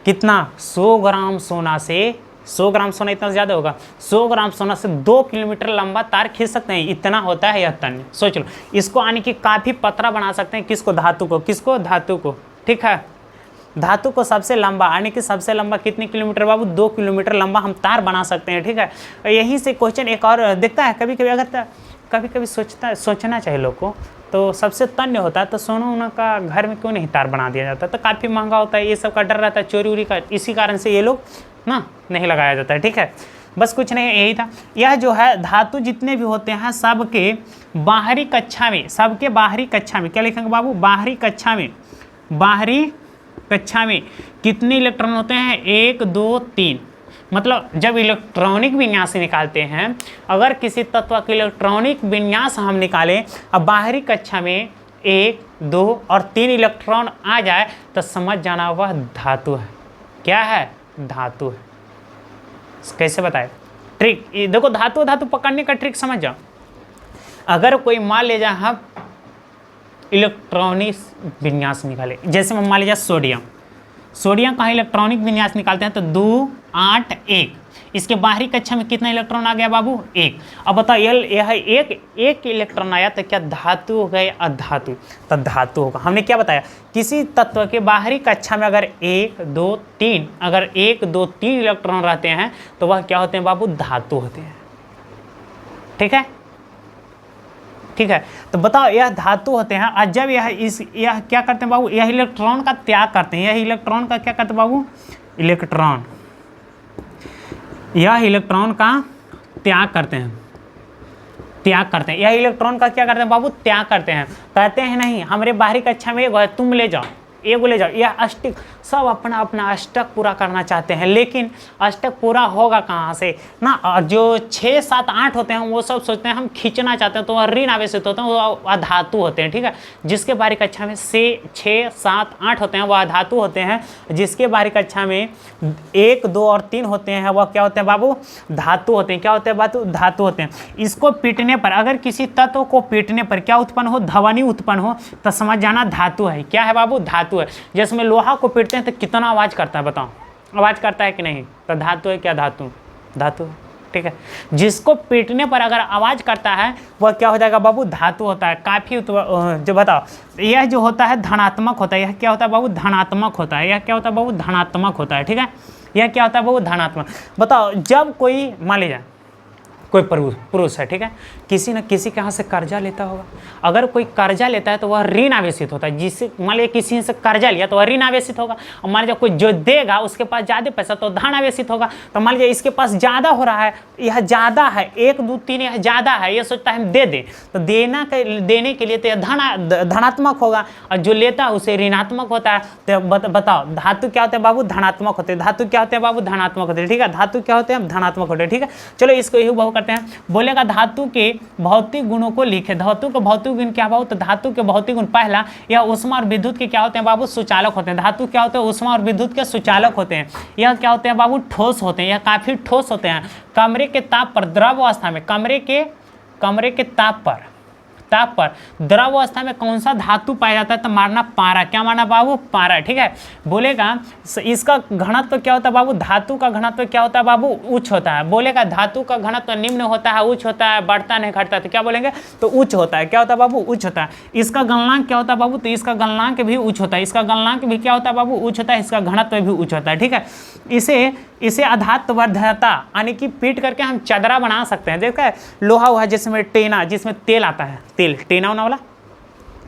कितना? 100 ग्राम सोना से, 100 ग्राम सोना इतना ज़्यादा होगा, 100 ग्राम सोना से 2 किलोमीटर लंबा तार खींच सकते हैं। इतना होता है यह तन्य। सोच लो, इसको यानी कि काफ़ी पतला बना सकते हैं। किसको? धातु को। किसको? धातु को, ठीक है। धातु को सबसे लंबा, यानी कि सबसे लंबा कितने किलोमीटर बाबू? 2 किलोमीटर लंबा हम तार बना सकते हैं, ठीक है। यहीं से क्वेश्चन एक और दिखता है कभी कभी, अगर कभी सोचना चाहिए लोग को, तो सबसे तन्य होता है तो सोना वोना का घर में क्यों नहीं तार बना दिया जाता? तो काफ़ी महंगा होता है, ये सब का डर रहता है, चोरी वोरी का, इसी कारण से ये लोग ना नहीं लगाया जाता है, ठीक है। बस कुछ नहीं, यही था। यह जो है धातु जितने भी होते हैं सबके बाहरी कक्षा में क्या लिखेंगे बाबू? बाहरी कक्षा में कितने इलेक्ट्रॉन होते हैं? 1 2 3। मतलब जब इलेक्ट्रॉनिक विन्यास निकालते हैं, अगर किसी तत्व का इलेक्ट्रॉनिक विन्यास हम निकालें अब बाहरी कक्षा में 1 2 और 3 इलेक्ट्रॉन आ जाए तो समझ जाना वह धातु है। क्या है? धातु है। कैसे बताए? ट्रिक देखो, धातु पकड़ने का ट्रिक समझ जाओ। अगर कोई मान ले जाए हम इलेक्ट्रॉनिक विन्यास निकाले, जैसे हम मान लीजिए सोडियम का इलेक्ट्रॉनिक विन्यास निकालते हैं तो 2 8 1। इसके बाहरी कक्षा में कितना इलेक्ट्रॉन आ गया बाबू? 1। अब बताओ, यह एक इलेक्ट्रॉन आया तो क्या धातु हो गया? अधातु। तो धातु होगा। हमने क्या बताया? किसी तत्व के बाहरी कक्षा में अगर 1 2 3 अगर 1 2 3 इलेक्ट्रॉन रहते हैं तो वह क्या होते हैं बाबू? धातु होते हैं, ठीक है। ठीक है। तो बताओ यह धातु होते हैं और जब यह क्या करते हैं बाबू, यह इलेक्ट्रॉन का त्याग करते हैं। यह इलेक्ट्रॉन का क्या करते हैं बाबू, यह इलेक्ट्रॉन का त्याग करते हैं, यह इलेक्ट्रॉन का क्या करते हैं बाबू, त्याग करते हैं। कहते हैं नहीं हमारे बाहरी कक्षा में एगो है, तुम ले जाओ, एगो ले जाओ। यह अष्टक सब अपना अपना अष्टक पूरा करना चाहते हैं, लेकिन अष्टक पूरा होगा कहाँ से ना। और जो 6, 7, 8 होते हैं वो सब सोचते हैं हम खींचना चाहते हैं, तो वह ऋण आवेशित होते हैं, वो अधातु होते हैं। ठीक है, जिसके बाहरी कक्षा में 6, 7, 8 होते हैं वह अधातु होते हैं। जिसके बाहरी कक्षा में 1, 2 और 3 होते हैं वह क्या होते हैं बाबू, धातु होते हैं। क्या होते हैं बाबू, धातु होते हैं। इसको पीटने पर, अगर किसी तत्व को पीटने पर क्या उत्पन्न हो, ध्वनि उत्पन्न हो, तो समझ जाना धातु है। क्या है बाबू, धातु है। जिसमें लोहा को पीटते हैं तो कितना आवाज़ करता है, बताओ आवाज़ करता है कि नहीं, तो धातु है। क्या धातु, धातु। ठीक है, जिसको पीटने पर अगर आवाज़ करता है वह क्या हो जाएगा बाबू, धातु होता है। काफ़ी जो बताओ, यह जो होता है धनात्मक होता है। यह क्या होता है बाबू, धनात्मक होता है। यह क्या होता है बाबू, धनात्मक होता है। ठीक है, यह क्या होता है बाबू, धनात्मक। बताओ जब कोई मान लीजिए कोई पुरुष है, ठीक है, किसी न किसी के यहाँ से कर्जा लेता होगा। अगर कोई कर्जा लेता है तो वह ऋण आवेशित होता है। जिससे मान लीजिए किसी से कर्जा लिया तो वह ऋण आवेशित होगा। और मान लीजिए कोई जो देगा उसके पास ज़्यादा पैसा तो धन आवेशित होगा। तो मान लीजिए इसके पास ज़्यादा हो रहा है, यह ज़्यादा है, 1, 2, 3 यह ज़्यादा है, ये सोचता है हम दे दें, तो देने के लिए तो यह धनात्मक होगा, और जो लेता है उसे ऋणात्मक होता है। तो बताओ धातु क्या होते हैं बाबू, धनात्मक होते हैं। धातु क्या होते हैं बाबू, धनात्मक होते हैं। ठीक है, धातु क्या होते हैं, धनात्मक होते हैं। ठीक है, चलो इसको यही बहु करते हैं। बोलेगा धातु के भौतिक गुणों को लिखे। धातु के भौतिक गुण क्या बाबू, तो धातु के भौतिक गुण, पहला यह ऊष्मा और विद्युत के क्या होते हैं बाबू, सुचालक होते हैं। धातु क्या होते हैं, ऊष्मा और विद्युत के सुचालक होते हैं। यह क्या होते हैं बाबू, ठोस होते हैं। यह काफी ठोस होते हैं। कमरे के ताप पर, द्रव अवस्था में, कमरे के ताप पर द्रव अवस्था में कौन सा धातु पाया जाता है, तो मारना पारा। क्या मारना बाबू, पारा। ठीक है, बोलेगा इसका घनत्व क्या होता है बाबू, धातु का घनत्व क्या होता है बाबू, उच्च होता है। बोलेगा धातु का घनत्व निम्न होता है, उच्च होता है, बढ़ता नहीं घटता, तो क्या बोलेंगे, तो उच्च होता है। क्या होता है बाबू, उच्च होता है। इसका गलनांक क्या होता है बाबू, तो इसका गलनांक भी उच्च होता है। इसका गलनांक भी क्या होता है बाबू, उच्च होता है। इसका घनत्व भी उच्च होता है। ठीक है, इसे अधात्वर्धता यानी कि पीट करके हम चदरा बना सकते हैं। देखा है लोहा हुआ जिसमें टेना, जिसमें तेल आता है, तेल टेना होना वाला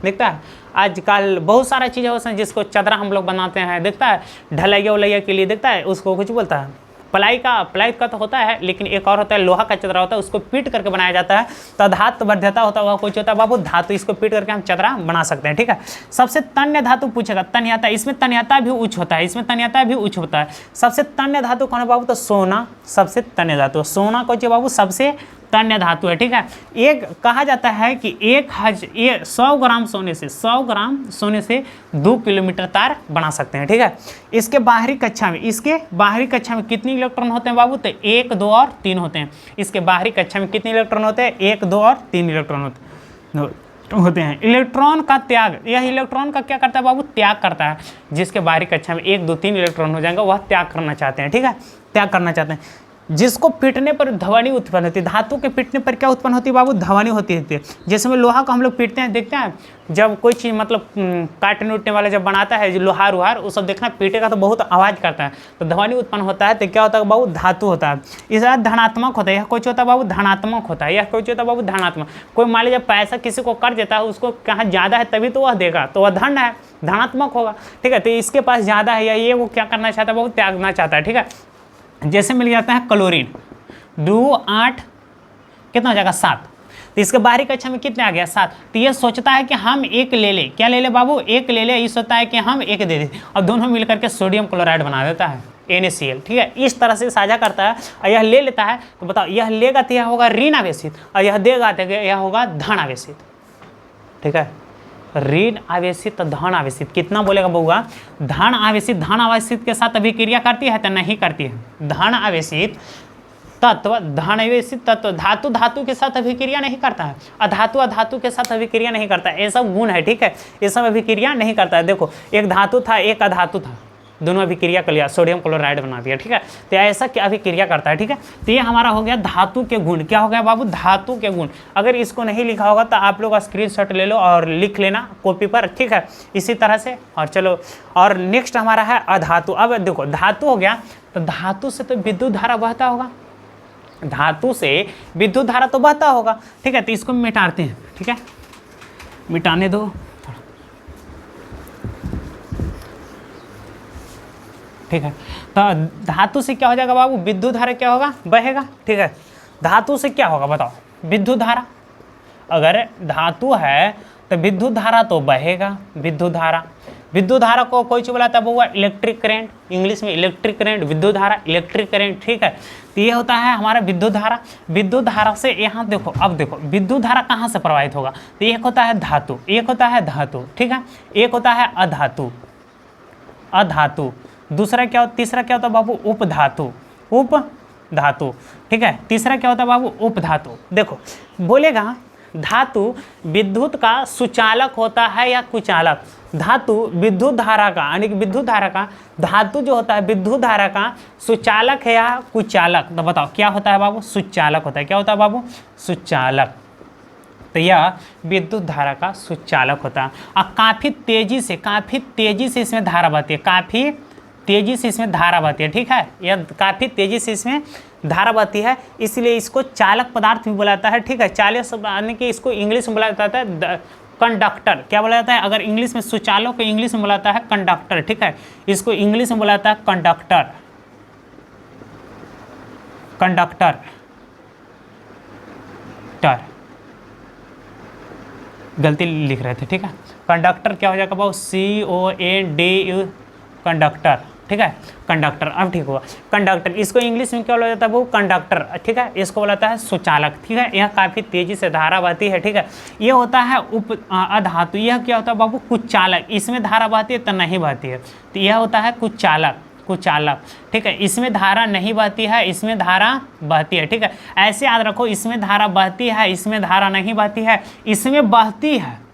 देखता है। आजकल बहुत सारा चीज़ें होती हैं जिसको चदरा हम लोग बनाते हैं, देखता है ढलैया उलैया के लिए, देखता है उसको कुछ बोलता है, प्लाई का तो होता है, लेकिन एक और होता है लोहा का चदरा होता है, उसको पीट करके बनाया जाता है। तो धात्वर्धता होता है वह कुछ होता है बाबू, धातु। इसको पीट करके हम चदरा बना सकते हैं। ठीक है, सबसे तन्य धातु पूछेगा, तन्यता। इसमें तन्यता भी उच्च होता है, इसमें तन्यता भी उच्च होता है। सबसे तन्य धातु कौन है बाबू, तो सोना सबसे तन्य धातु। सोना को जो बाबू सबसे तन्य धातु है। ठीक है, एक कहा जाता है कि 100 ग्राम सोने से 100 ग्राम सोने से 2 किलोमीटर तार बना सकते हैं। ठीक है, इसके बाहरी कक्षा में कितने इलेक्ट्रॉन होते हैं बाबू, तो 1, 2 और 3 होते हैं। इसके बाहरी कक्षा में कितने इलेक्ट्रॉन होते हैं, 1, 2 और 3 इलेक्ट्रॉन होते हैं। इलेक्ट्रॉन का त्याग, यह इलेक्ट्रॉन का क्या करता है बाबू, त्याग करता है। जिसके बाहरी कक्षा में 1, 2, 3 इलेक्ट्रॉन हो जाएंगे वह त्याग करना चाहते हैं। ठीक है, त्याग करना चाहते हैं। जिसको पीटने पर ध्वनि उत्पन्न होती है। धातु के पीटने पर क्या उत्पन्न होती है बाबू, ध्वनि होती है। जिसमें लोहा को हम लोग पीटते हैं, देखते हैं जब कोई चीज़ मतलब काटने उटने वाला जब बनाता है, जो लोहार उहार वो सब देखना पीटेगा तो बहुत आवाज़ करता है, तो ध्वनि उत्पन्न होता है। तो क्या होता है बाबू, धातु होता है। इसका धनात्मक होता है। यह कोई होता है बाबू, धनात्मक होता है। यह कोई होता है बाबू, धनात्मक। कोई मान लीजिए पैसा किसी को कर देता है, उसको कहाँ ज़्यादा है तभी तो वह देगा, तो वह धन है, धनात्मक होगा। ठीक है, तो इसके पास ज़्यादा है या ये वो क्या करना चाहता है बाबू, त्यागना चाहता है। ठीक है, जैसे मिल जाता है क्लोरीन, 2, 8 कितना हो जाएगा, 7। तो इसके बाहरी कक्षा में कितने आ गया, 7। तो ये सोचता है कि हम एक ले ले, क्या ले ले बाबू, एक ले ले। ये सोचता है कि हम एक दे दें, और दोनों मिलकर के सोडियम क्लोराइड बना देता है, NaCl। ठीक है, इस तरह से साझा करता है और यह ले लेता है। तो बताओ यह लेगा तो यह होगा ऋण आवेशित, और यह देगा तो यह होगा धन आवेशित। ठीक है, ऋण आवेशित, धन आवेशित। कितना बोलेगा बउआ, धन आवेशित के साथ अभिक्रिया करती है तो नहीं करती है। धन आवेशित तत्व धातु के साथ अभिक्रिया नहीं करता है, अधातु के साथ अभिक्रिया नहीं करता है। ये सब गुण है। ठीक है, ये सब अभिक्रिया नहीं करता है। देखो एक धातु था, एक अधातु था, दोनों अभिक्रिया कर लिया, सोडियम क्लोराइड बना दिया। ठीक है, तो ऐसा क्या अभिक्रिया करता है। ठीक है, तो ये हमारा हो गया धातु के गुण। क्या हो गया बाबू, धातु के गुण। अगर इसको नहीं लिखा होगा तो आप लोग स्क्रीनशॉट ले लो और लिख लेना कॉपी पर। ठीक है, इसी तरह से। और चलो, और नेक्स्ट हमारा है अधातु। अब देखो धातु हो गया, तो धातु से तो विद्युत धारा बहता होगा, धातु से विद्युत धारा तो बहता होगा, ठीक है। तो इसको मिटाते हैं, ठीक है, मिटाने दो, ठीक है। तो धातु से क्या हो जाएगा बाबू, विद्युत धारा क्या होगा, बहेगा, ठीक है। धातु से क्या होगा बताओ, विद्युत धारा, अगर धातु है तो विद्युत धारा तो बहेगा, विद्युत धारा। विद्युत धारा को कोई चीज बुलाता है बउआ, इलेक्ट्रिक करंट, इंग्लिश में इलेक्ट्रिक करंट, विद्युत धारा, इलेक्ट्रिक करंट, ठीक है। तो ये होता है हमारा विद्युत धारा। विद्युत धारा से यहाँ देखो, अब देखो विद्युत धारा कहाँ से प्रवाहित होगा, तो एक होता है धातु, एक होता है धातु, ठीक है, एक होता है अधातु, अधातु, दूसरा क्या होता, तीसरा क्या होता है बाबू, उपधातु, उपधातु, ठीक है। तीसरा क्या होता है बाबू, उपधातु। देखो बोलेगा धातु विद्युत का सुचालक होता है या कुचालक। धातु विद्युत धारा का, यानी कि विद्युत धारा का, धातु जो होता है विद्युत धारा का सुचालक है या कुचालक। तो बताओ क्या होता है बाबू, सुचालक होता है। क्या होता है बाबू, सुचालक। तो यह विद्युत धारा का सुचालक होता है। और काफ़ी तेजी से इसमें धारा बहती है, काफ़ी तेजी से इसमें धारा बहती है, ठीक है। यह काफ़ी तेजी से इसमें धारा बहती है, इसलिए इसको चालक पदार्थ भी बोला जाता है, ठीक है। चालक यानी कि इसको इंग्लिश में बोला जाता है कंडक्टर। क्या बोला जाता है, अगर इंग्लिश में सुचालक को इंग्लिश में बोला जाता है कंडक्टर, ठीक है। इसको इंग्लिश में बोला जाता है कंडक्टर, कंडक्टर टर, गलती लिख रहे थे, ठीक है। कंडक्टर क्या हो जाएगा बाबू, CONDU, कंडक्टर, ठीक है, कंडक्टर। अब ठीक हुआ, कंडक्टर, इसको इंग्लिश में क्या बोला जाता है वो, कंडक्टर, ठीक है। इसको बोला जाता है सुचालक, ठीक है। यह काफ़ी तेजी से धारा बहती है, ठीक है। ये होता है अधातु। यह क्या होता है बाबू, कुचालक। इसमें धारा बहती है तो नहीं बहती है, तो यह होता है कुचालक, कुचालक, ठीक है। इसमें धारा नहीं बहती है, इसमें धारा बहती है, ठीक है। ऐसे याद रखो, इसमें धारा बहती है, इसमें धारा नहीं बहती है, इसमें बहती है।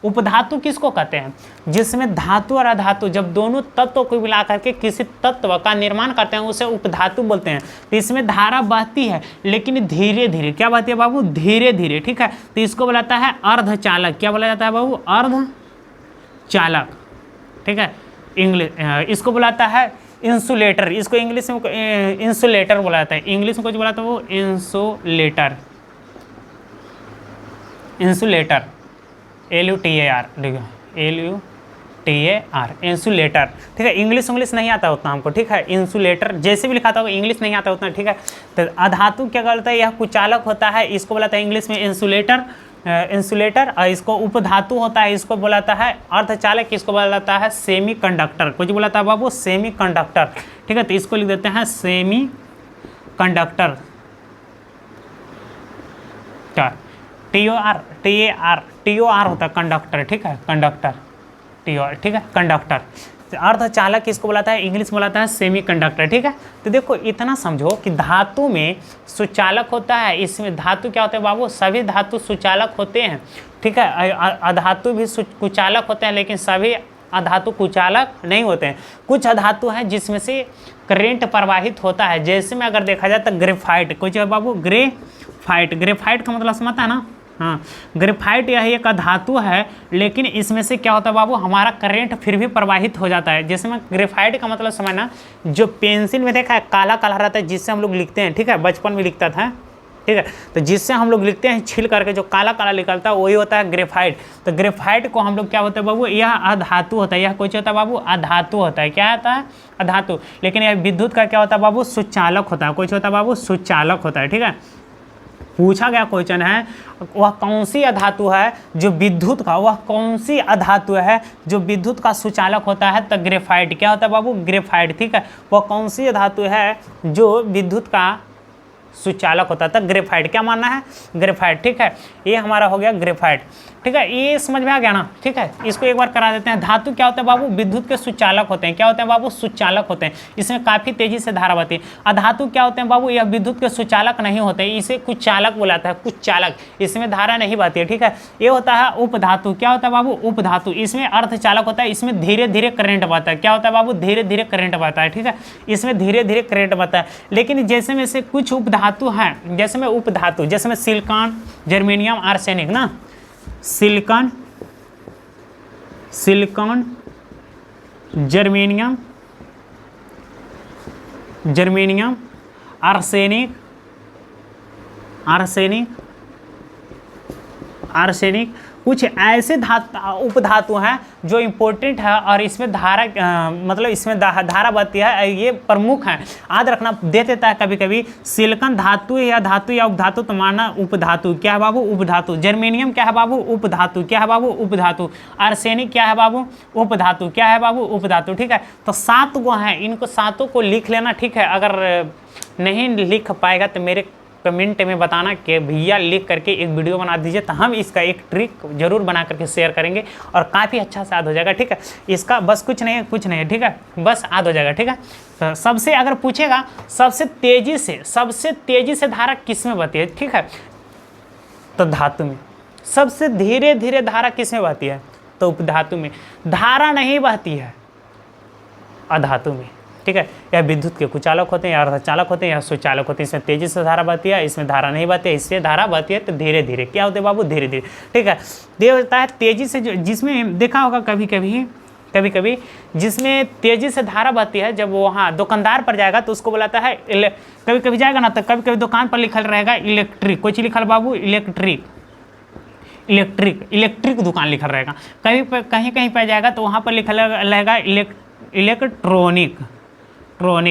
उपधातु किसको कहते हैं, जिसमें धातु और अधातु जब दोनों तत्वों को मिलाकर के किसी तत्व का निर्माण करते हैं उसे उपधातु बोलते हैं। तो इसमें धारा बहती है लेकिन धीरे धीरे। क्या बहती है बाबू, धीरे धीरे, ठीक है। तो इसको बोला जाता है अर्धचालक। क्या बोला जाता है बाबू, अर्धचालक, ठीक है। इंग्लिश इसको बुलाता है इंसुलेटर। इसको इंग्लिश में इंसुलेटर बोला जाता है, इंग्लिश में कुछ बोला था वो इंसुलेटर, इंसुलेटर, LUTAR, देखो LUTAR, इंसुलेटर, ठीक है। इंग्लिश नहीं आता उतना हमको, ठीक है। इंसुलेटर जैसे भी लिखा था इंग्लिश नहीं आता उतना, ठीक है। तो अधातु क्या करता है, यह कुचालक होता है, इसको बोलाता है इंग्लिश में इंसुलेटर, इंसुलेटर। और इसको उपधातु होता है, इसको बोलाता है अर्धचालक, इसको बोला जाता है सेमी कंडक्टर। कुछ बोलाता है बाबू, सेमी कंडक्टर, ठीक है। तो इसको लिख देते हैं सेमी कंडक्टर, TOR होता है कंडक्टर, ठीक है, कंडक्टर, TOR, ठीक है, कंडक्टर। अर्धचालक किसको बुलाता है, इंग्लिश में बुलाता है सेमी कंडक्टर, ठीक है। तो देखो इतना समझो कि धातु में सुचालक होता है। इसमें धातु क्या होते हैं बाबू, सभी धातु सुचालक होते हैं, ठीक है। अधातु भी कुचालक होते हैं, लेकिन सभी अधातु कुचालक नहीं होते हैं। कुछ अधातु हैं जिसमें से करंट प्रवाहित होता है, जैसे में अगर देखा जाए तो ग्रेफाइट। कुछ है बाबू, ग्रेफाइट, ग्रेफाइट का मतलब समझता है ना, हाँ। ग्रेफाइट यह एक धातु है, लेकिन इसमें से क्या होता है बाबू, हमारा करंट फिर भी प्रवाहित हो जाता है। जिसमें ग्रेफाइट का मतलब समझना, जो पेंसिल में देखा है काला काला रहता है जिससे हम लोग लिखते हैं, ठीक है, बचपन में लिखता था, ठीक है। तो जिससे हम लोग लिखते हैं छिल करके जो काला काला निकलता है वही होता है ग्रेफाइट। तो ग्रेफाइट को हम लोग क्या होता है बाबू, यह अधातु होता है। यह कुछ होता है बाबू, अधातु होता है। क्या होता है, अधातु। लेकिन यह विद्युत का क्या होता है बाबू, सुचालक होता है। कुछ होता है बाबू, सुचालक होता है, ठीक है। पूछा गया क्वेश्चन है, वह कौन सी अधातु है जो विद्युत का, वह कौन सी अधातु है जो विद्युत का सुचालक होता है, तो ग्रेफाइट। क्या होता है बाबू, ग्रेफाइट, ठीक है। वह कौन सी अधातु है जो विद्युत का सुचालक होता था, ग्रेफाइट। क्या मानना है, ग्रेफाइट, ठीक है। ये हमारा हो गया ग्रेफाइट, ठीक है। ये समझ में आ गया ना, ठीक है। इसको एक बार करा देते हैं। धातु क्या होता है बाबू, विद्युत के सुचालक होते हैं। क्या होते हैं बाबू, सुचालक होते हैं। इसमें काफ़ी तेजी से धारा बहती है। अधातु क्या होते हैं बाबू, यह विद्युत के सुचालक नहीं होते, इसे कुछ चालक बुलाता है, कुछ चालक। इसमें धारा नहीं बहती है, ठीक है। ये होता है उपधातु। क्या होता है बाबू, उपधातु। इसमें अर्धचालक होता है, इसमें धीरे धीरे करंट बहता है। क्या होता है बाबू, धीरे धीरे करंट बहता है, ठीक है। इसमें धीरे धीरे करंट बहता है। लेकिन जैसे में से कुछ उपधातु हैं, जैसे में उपधातु, जैसे में सिलिकॉन, जर्मेनियम, आर्सेनिक ना, silicon, germanium, arsenic, arsenic, arsenic कुछ ऐसे उपधातु हैं जो इम्पोर्टेंट है और इसमें धारा मतलब इसमें धारा बहती है, ये प्रमुख है, याद रखना। दे देता है कभी कभी सिलिकॉन धातु या उपधातु, तो माना उपधातु। क्या है बाबू? उपधातु। जर्मेनियम क्या है बाबू? उपधातु। क्या है बाबू? उपधातु। आर्सेनिक क्या है बाबू? उपधातु। क्या है बाबू? उपधातु। ठीक है, तो 7 गो हैं, इनको 7 को लिख लेना। ठीक है, अगर नहीं लिख पाएगा तो मेरे कमेंट में बताना कि भैया लिख करके एक वीडियो बना दीजिए, तो हम इसका एक ट्रिक जरूर बना करके शेयर करेंगे और काफ़ी अच्छा से याद हो जाएगा। ठीक है, इसका बस कुछ नहीं है। ठीक है, बस याद हो जाएगा। ठीक है, तो सबसे अगर पूछेगा सबसे तेजी से धारा किस में बहती है? ठीक है, तो धातु में। सबसे धीरे धीरे धारा किस में बहती है? तो उपधातु में। धारा नहीं बहती है अधातु में। ठीक है, या विद्युत के कुचालक होते हैं, या अर्धचालक होते हैं, या सुचालक होते हैं। इसमें तेजी से धारा बहती है, इसमें धारा नहीं बहती है। इससे धारा बहती है तो धीरे धीरे। क्या होते हैं बाबू? धीरे धीरे। ठीक है, ये होता है तेजी से, जिसमें देखा होगा कभी कभी जिसमें तेजी से धारा बहती है, जब वो वहाँ दुकानदार पर जाएगा तो उसको बुलाता है कभी कभी जाएगा ना, तो कभी कभी दुकान पर लिखल रहेगा इलेक्ट्रिक। कोई चीज़ लिखल बाबू? इलेक्ट्रिक दुकान लिखल रहेगा। कहीं पर जाएगा तो वहाँ पर लिखल रहेगा इलेक्ट्रॉनिक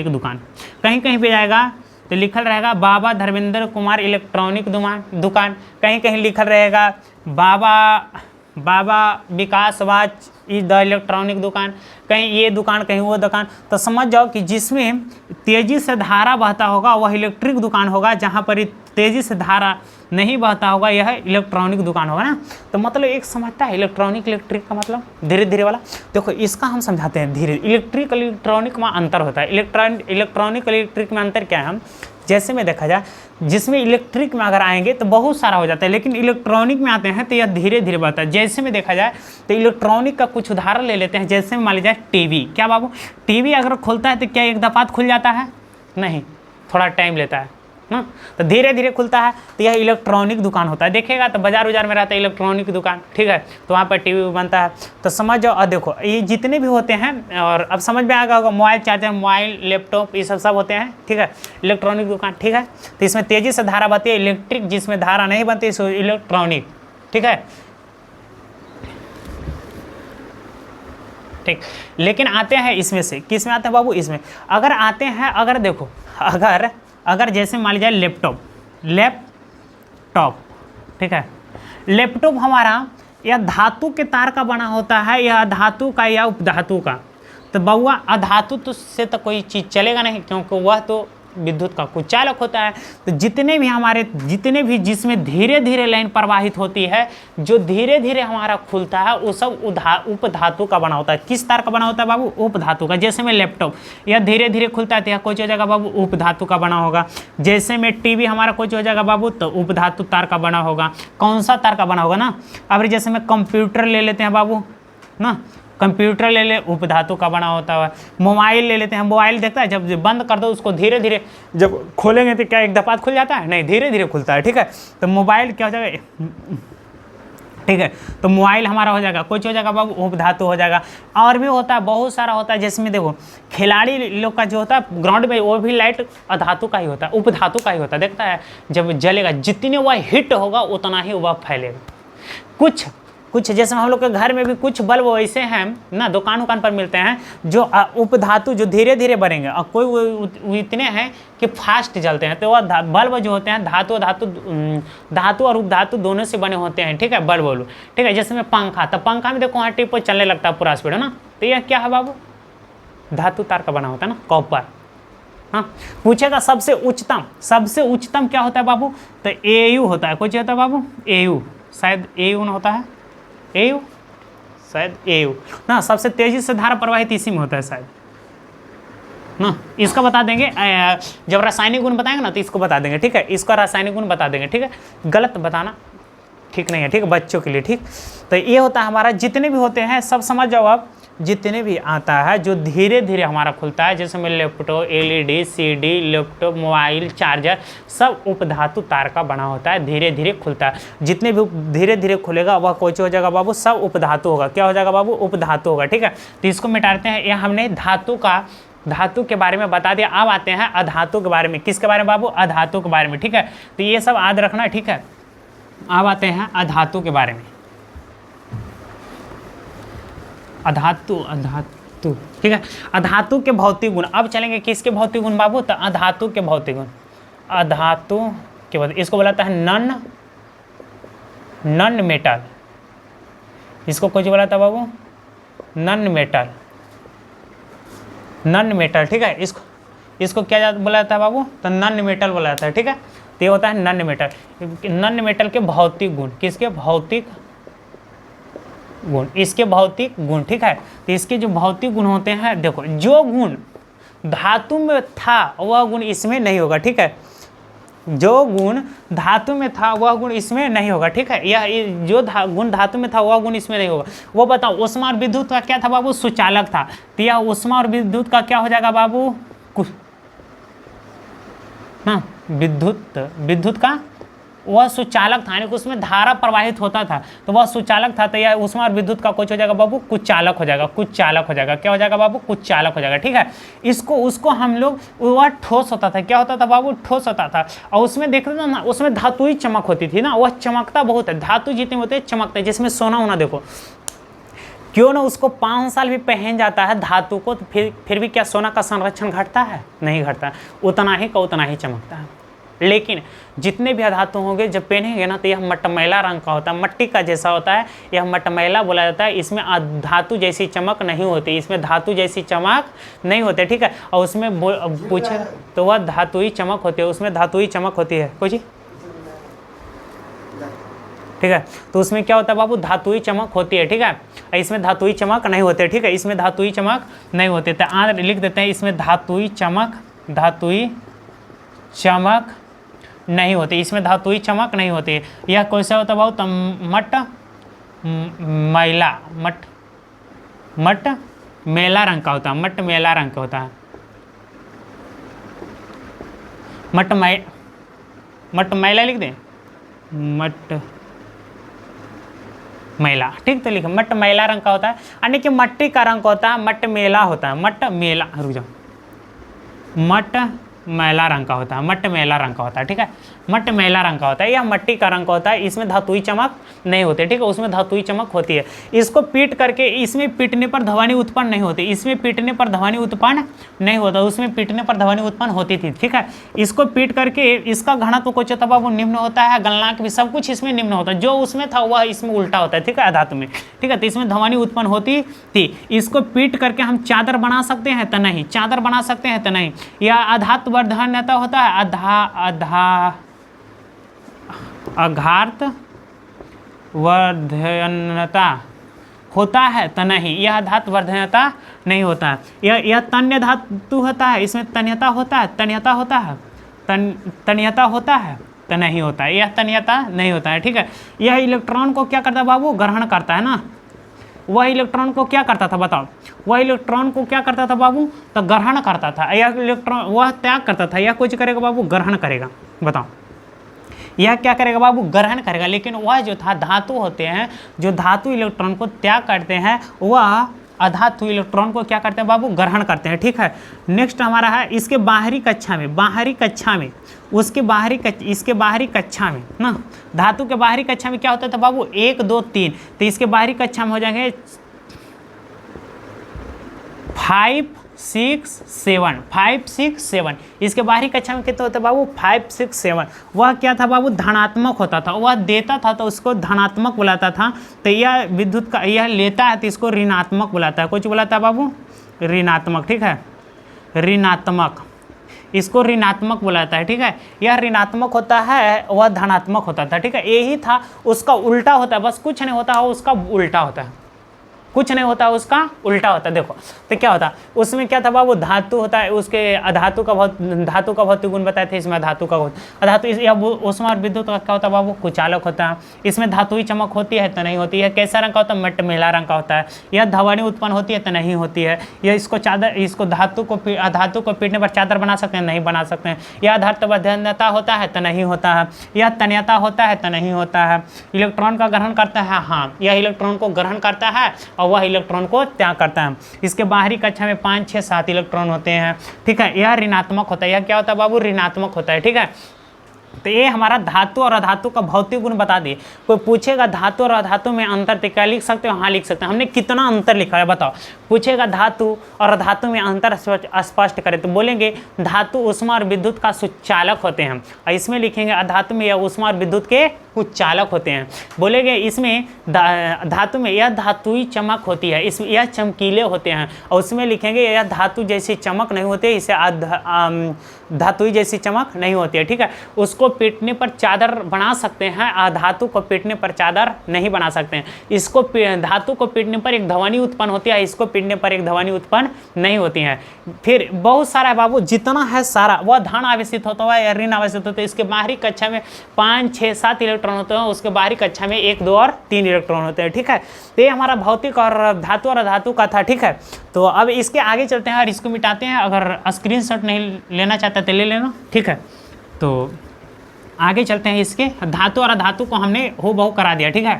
दुकान। कहीं पे जाएगा तो लिखल रहेगा बाबा धर्मेंद्र कुमार इलेक्ट्रॉनिक दुकान। कहीं लिखल रहेगा बाबा विकास वाच इज द इलेक्ट्रॉनिक दुकान। कहीं ये दुकान, कहीं वो दुकान। तो समझ जाओ कि जिसमें तेज़ी से धारा बहता होगा वह इलेक्ट्रिक दुकान होगा, जहाँ पर तेज़ी से धारा नहीं बहता होगा यह इलेक्ट्रॉनिक दुकान होगा ना। तो मतलब एक समझता है इलेक्ट्रिक का मतलब धीरे धीरे वाला। देखो इसका हम समझाते हैं धीरे। इलेक्ट्रिक में अंतर होता है। इलेक्ट्रिक में अंतर क्या है? हम जैसे में देखा जाए, जिसमें इलेक्ट्रिक में अगर आएंगे तो बहुत सारा हो जाता है, लेकिन इलेक्ट्रॉनिक में आते हैं तो यह धीरे धीरे बढ़ता है। जैसे में देखा जाए तो इलेक्ट्रॉनिक का कुछ उदाहरण ले लेते हैं। जैसे में मान लीजिए टीवी। क्या बाबू? टीवी अगर खुलता है तो क्या एक दफात खुल जाता है? नहीं, थोड़ा टाइम लेता है ना, तो धीरे धीरे खुलता है। तो यह इलेक्ट्रॉनिक दुकान होता है। देखेगा तो बाजार में रहता है इलेक्ट्रॉनिक दुकान। ठीक है, तो वहाँ पर टीवी बनता है। तो समझ जाओ। और देखो ये जितने भी होते हैं, और अब समझ में आ गया होगा, मोबाइल चार्जर, मोबाइल, लैपटॉप, ये सब होते हैं। ठीक है, इलेक्ट्रॉनिक दुकान। ठीक है, तो इसमें तेज़ी से धारा बहती है इलेक्ट्रिक, जिसमें धारा नहीं बनती सो इलेक्ट्रॉनिक। ठीक है, ठीक। लेकिन आते हैं इसमें से, किस में आते हैं बाबू? इसमें अगर आते हैं, अगर देखो अगर जैसे मान लीजिए लैपटॉप। ठीक है, लैपटॉप हमारा या धातु के तार का बना होता है, या धातु का या उपधातु का। तो बउआ अधातु तो से तो कोई चीज़ चलेगा नहीं, क्योंकि वह तो विद्युत का कुचालक होता है। तो जितने भी जिसमें धीरे धीरे लाइन प्रवाहित होती है, जो धीरे धीरे हमारा खुलता है, वो सब उपधातु का बना होता है। किस तार का बना होता है बाबू? उपधातु का। जैसे में लैपटॉप यह धीरे धीरे खुलता है तो यह कोई हो जाएगा बाबू? उपधातु का बना होगा। जैसे में टीवी हमारा कोई हो जाएगा बाबू? तो उपधातु तार का बना होगा। कौन सा तार का बना होगा ना? अब जैसे में कंप्यूटर ले लेते हैं बाबू ना, कंप्यूटर ले ले, उपधातु का बना होता है। मोबाइल ले लेते हैं, मोबाइल देखता है जब बंद कर दो उसको, धीरे धीरे जब खोलेंगे तो क्या एक दफा खुल जाता है? नहीं, धीरे धीरे खुलता है। ठीक है, तो मोबाइल क्या हो जाएगा? ठीक है, तो मोबाइल हमारा हो जाएगा, कुछ हो जाएगा बाबू? उपधातु हो जाएगा। और भी होता है, बहुत सारा होता है। जिसमें देखो खिलाड़ी लोग का जो होता है ग्राउंड में, वो भी लाइट अधातु का ही होता है, उपधातु का ही होता है। देखता है जब जलेगा, जितने वह हिट होगा उतना ही वह फैलेगा। कुछ जैसे हम लोग के घर में भी कुछ बल्ब वैसे हैं ना, दुकान पर मिलते हैं, जो उपधातु जो धीरे धीरे बढ़ेंगे, और कोई इतने हैं कि फास्ट जलते हैं। तो वह बल्ब जो होते हैं धातु और उपधातु दोनों से बने होते हैं। ठीक है, बल्ब। ठीक है, जैसे में पंखा, तो पंखा में देखो वहाँ टिप चलने लगता है पूरा स्पीड, है ना। तो यह क्या है बाबू? धातु तार का बना होता है ना, कॉपर। हाँ, पूछेगा सबसे उच्चतम क्या होता है बाबू? तो AU होता है। कुछ होता है बाबू? AU, शायद AU ना होता है, शायद AU ना। सबसे तेजी से धारा प्रवाहित इसी में होता है शायद ना। इसका बता देंगे जब रासायनिक गुण बताएंगे ना, तो इसको बता देंगे। ठीक है, इसका रासायनिक गुण बता देंगे। ठीक है, गलत बताना ठीक नहीं है। ठीक है, बच्चों के लिए। ठीक, तो ये होता है हमारा, जितने भी होते हैं सब समझ जाओ आप। जितने भी आता है जो धीरे धीरे हमारा खुलता है, जैसे में laptop, LED, CD, laptop, mobile, charger, सब उपधातु तार का बना होता है, धीरे धीरे खुलता है। जितने भी धीरे धीरे खुलेगा वह कोई हो जाएगा बाबू? सब उपधातु होगा। क्या हो जाएगा बाबू? उपधातु होगा। ठीक है, तो इसको मिटाते हैं। यह हमने धातु का धातु के बारे में बता दिया। अब आते हैं अधातु के बारे में। किसके बारे में बाबू? अधातु के बारे में, ठीक है। तो ये सब याद रखना, ठीक है। अब आते हैं अधातु के बारे में। अधातु, ठीक है। अधातु के भौतिक गुण। अब चलेंगे किसके भौतिक गुण बाबू? तो अधातु के भौतिक गुण। अधातु के भौतिक, इसको बोलाता है नॉन मेटल। इसको कुछ बोला था बाबू? नॉन मेटल, ठीक है। इसको क्या बोला जाता है बाबू? तो नॉन मेटल बोला जाता है, ठीक है। तो ये होता है नॉन मेटल के भौतिक गुण। किसके भौतिक गुण? इसके भौतिक गुण, ठीक है। तो इसके जो भौतिक गुण होते हैं, देखो, जो गुण धातु में था वह गुण इसमें नहीं होगा, ठीक है। जो गुण धातु में था वह गुण इसमें नहीं होगा, ठीक है। यह जो गुण धातु में था वह गुण इसमें नहीं होगा। वो बताओ, ऊष्मा और विद्युत का क्या था बाबू? सुचालक था। तो यह ऊष्मा और विद्युत का क्या हो जाएगा बाबू? हाँ, विद्युत का वह सुचालक था, यानी कि उसमें धारा प्रवाहित होता था, तो वह सुचालक था। तो यह ऊष्मा और विद्युत का कुछ हो जाएगा बाबू? कुचालक हो जाएगा। क्या हो जाएगा बाबू? कुचालक हो जाएगा, ठीक है। उसको हम लोग, वह ठोस होता था। क्या होता था बाबू? ठोस होता था। और उसमें देखते थे ना, उसमें धातु ही चमक होती थी ना, वह चमकता बहुत है। धातु जितने होते हैं चमकते हैं। जिसमें सोना होना, देखो, क्यों ना उसको 5 साल भी पहन जाता है धातु को, तो फिर भी क्या सोना का संरक्षण घटता है? नहीं घटता। उतना ही का उतना ही चमकता है। लेकिन जितने भी अधातु होंगे जब पहनेंगे ना, तो यह मटमैला रंग का होता है, मट्टी का जैसा होता है। यह मटमैला बोला जाता है। इसमें धातु जैसी चमक नहीं होती, इसमें धातु जैसी चमक नहीं होती, ठीक है। और उसमें पूछे तो वह धातु ही चमक होती है, उसमें धातु ही चमक होती है। कोई, ठीक है। तो उसमें क्या होता है बाबू? धातु ही चमक होती है, ठीक है। इसमें धातु ही चमक नहीं होती, ठीक है। इसमें धातु ही चमक नहीं होती। तो आज लिख देते हैं, इसमें धातु ही चमक नहीं होती, इसमें धातु ही चमक नहीं होती। यह कैसा होता है बाबू? तो मटमैला रंग का होता है। मटमैला रंग का होता है। मटमैला लिख दें, मटमैला, ठीक। तो लिखे मटमैला रंग का होता है, यानी कि मट्टी का रंग होता है। मटमैला होता है, मटमैला, रुक जाओ, मटमैला रंग का होता है, मटमैला रंग का होता है, ठीक है। मटमैला रंग का होता है, यह मट्टी का रंग का होता है। इसमें धातुई चमक नहीं होती, ठीक है। उसमें धातुई चमक होती है। इसको पीट करके, इसमें पीटने पर ध्वनि उत्पन्न नहीं होती, इसमें पीटने पर ध्वनि उत्पन्न नहीं होता, उसमें पीटने पर ध्वनि उत्पन्न होती थी, ठीक है। इसको पीट करके इसका घनत्व कुछ होता है बाबू? निम्न होता है। गलनांक भी सब कुछ इसमें निम्न होता है। जो उसमें था वह इसमें उल्टा होता है, ठीक है, अधातु में, ठीक है। तो इसमें ध्वनि उत्पन्न होती थी। इसको पीट करके हम चादर बना सकते हैं तो नहीं, चादर बना सकते हैं तो नहीं। यह अधातु वर्धनता होता है, अघात वर्धनता होता है तो नहीं, यह धातु वर्धनता नहीं होता है। यह तन्य धातु होता है, इसमें तन्यता होता है, तन्यता होता है तो नहीं होता है, यह तन्यता नहीं होता है, ठीक है। यह इलेक्ट्रॉन को क्या करता है बाबू? ग्रहण करता है ना। वह इलेक्ट्रॉन को क्या करता था बताओ? वह इलेक्ट्रॉन को क्या करता था बाबू? तो ग्रहण करता था। यह इलेक्ट्रॉन वह त्याग करता था, यह कुछ करेगा बाबू? ग्रहण करेगा। बताओ, यह क्या करेगा बाबू? ग्रहण करेगा। लेकिन वह जो था, धातु होते हैं, जो धातु इलेक्ट्रॉन को त्याग करते हैं, वह अधातु इलेक्ट्रॉन को क्या करते हैं बाबू? ग्रहण करते हैं, ठीक है। नेक्स्ट हमारा है इसके बाहरी कक्षा में, इसके बाहरी कक्षा में ना, धातु के बाहरी कक्षा में क्या होता था बाबू? 1 2 3। तो इसके बाहरी कक्षा में हो जाएंगे 5 6 7। इसके बाहरी कक्षा में कितना होता है बाबू? 5 6 7। वह क्या था बाबू? धनात्मक होता था। वह देता था तो उसको धनात्मक बुलाता था। तो यह विद्युत का, यह लेता है तो इसको ऋणात्मक बुलाता है। कुछ बुलाता है बाबू? ऋणात्मक, ठीक है, ऋणात्मक, इसको ऋणात्मक बुलाता है, ठीक है। यह ऋणात्मक होता है, वह धनात्मक होता था, ठीक है। यही था, उसका उल्टा होता है, बस कुछ नहीं होता है, उसका उल्टा होता है, कुछ नहीं होता, उसका उल्टा होता है। देखो तो क्या होता, उसमें क्या था बाबू? धातु होता है, उसके धातु का भौतिक गुण बताए थे। इसमें धातु का अधातु, ऊष्मा और विद्युत का क्या होता है बाबू? कुचालक होता है। इसमें धातु ही चमक होती है तो नहीं होती है। कैसा रंग का होता है? मटमैला रंग का होता है। यह ध्वनि उत्पन्न होती है तो नहीं होती है। यह इसको अधातु को पीटने पर चादर बना सकते हैं? नहीं बना सकते हैं। यह अधातु वर्धनता होता है तो नहीं होता है। यह तन्यता होता है तो नहीं होता है। इलेक्ट्रॉन का ग्रहण करता है, हाँ, यह इलेक्ट्रॉन को ग्रहण करता है और वह इलेक्ट्रॉन को त्याग करता है। इसके बाहरी कक्षा में 5, 6, 7 इलेक्ट्रॉन होते हैं, ठीक है। यह ऋणात्मक होता है, यह क्या होता है बाबू, ऋणात्मक होता है, ठीक है। तो ये हमारा धातु और अधातु का भौतिक गुण बता दिए। कोई पूछेगा धातु और अधातु में अंतर, तो क्या लिख सकते हो, हाँ लिख सकते हैं। हमने कितना अंतर लिखा है बताओ। पूछेगा धातु और अधातु में अंतर स्पष्ट करें, तो बोलेंगे धातु ऊष्मा और विद्युत का सुचालक होते हैं, और इसमें लिखेंगे अधातु में यह ऊष्मा और विद्युत के उच्चालक होते हैं। बोलेंगे इसमें धातु में यह धातुई चमक होती है, इसमें यह चमकीले होते हैं, और उसमें लिखेंगे यह धातु जैसी चमक नहीं होती है, इसे धातुई जैसी चमक नहीं होती है, ठीक है। उसको पीटने पर चादर बना सकते हैं, अधातु को पीटने पर चादर नहीं बना सकते हैं। इसको धातु को पीटने पर एक ध्वनि उत्पन्न होती है, इसको पीटने पर एक ध्वनि उत्पन्न नहीं होती है। फिर बहुत सारा है बाबू, जितना है सारा वह धन आवेशित होता है या ऋण आवेशित होता है। इसके बाहरी कक्षा में 5, 6, 7 इलेक्ट्रॉन होते हैं, उसके बाहरी कक्षा में 1, 2 और 3 इलेक्ट्रॉन होते हैं, ठीक है। तो ये हमारा भौतिक और धातु और अधातु का था, ठीक है। तो अब इसके आगे चलते हैं और इसको मिटाते हैं। अगर स्क्रीनशॉट नहीं लेना चाहते तो ले लेना, ठीक है। तो आगे चलते हैं, इसके धातु और अधातु को हमने हूबहू करा दिया, ठीक है,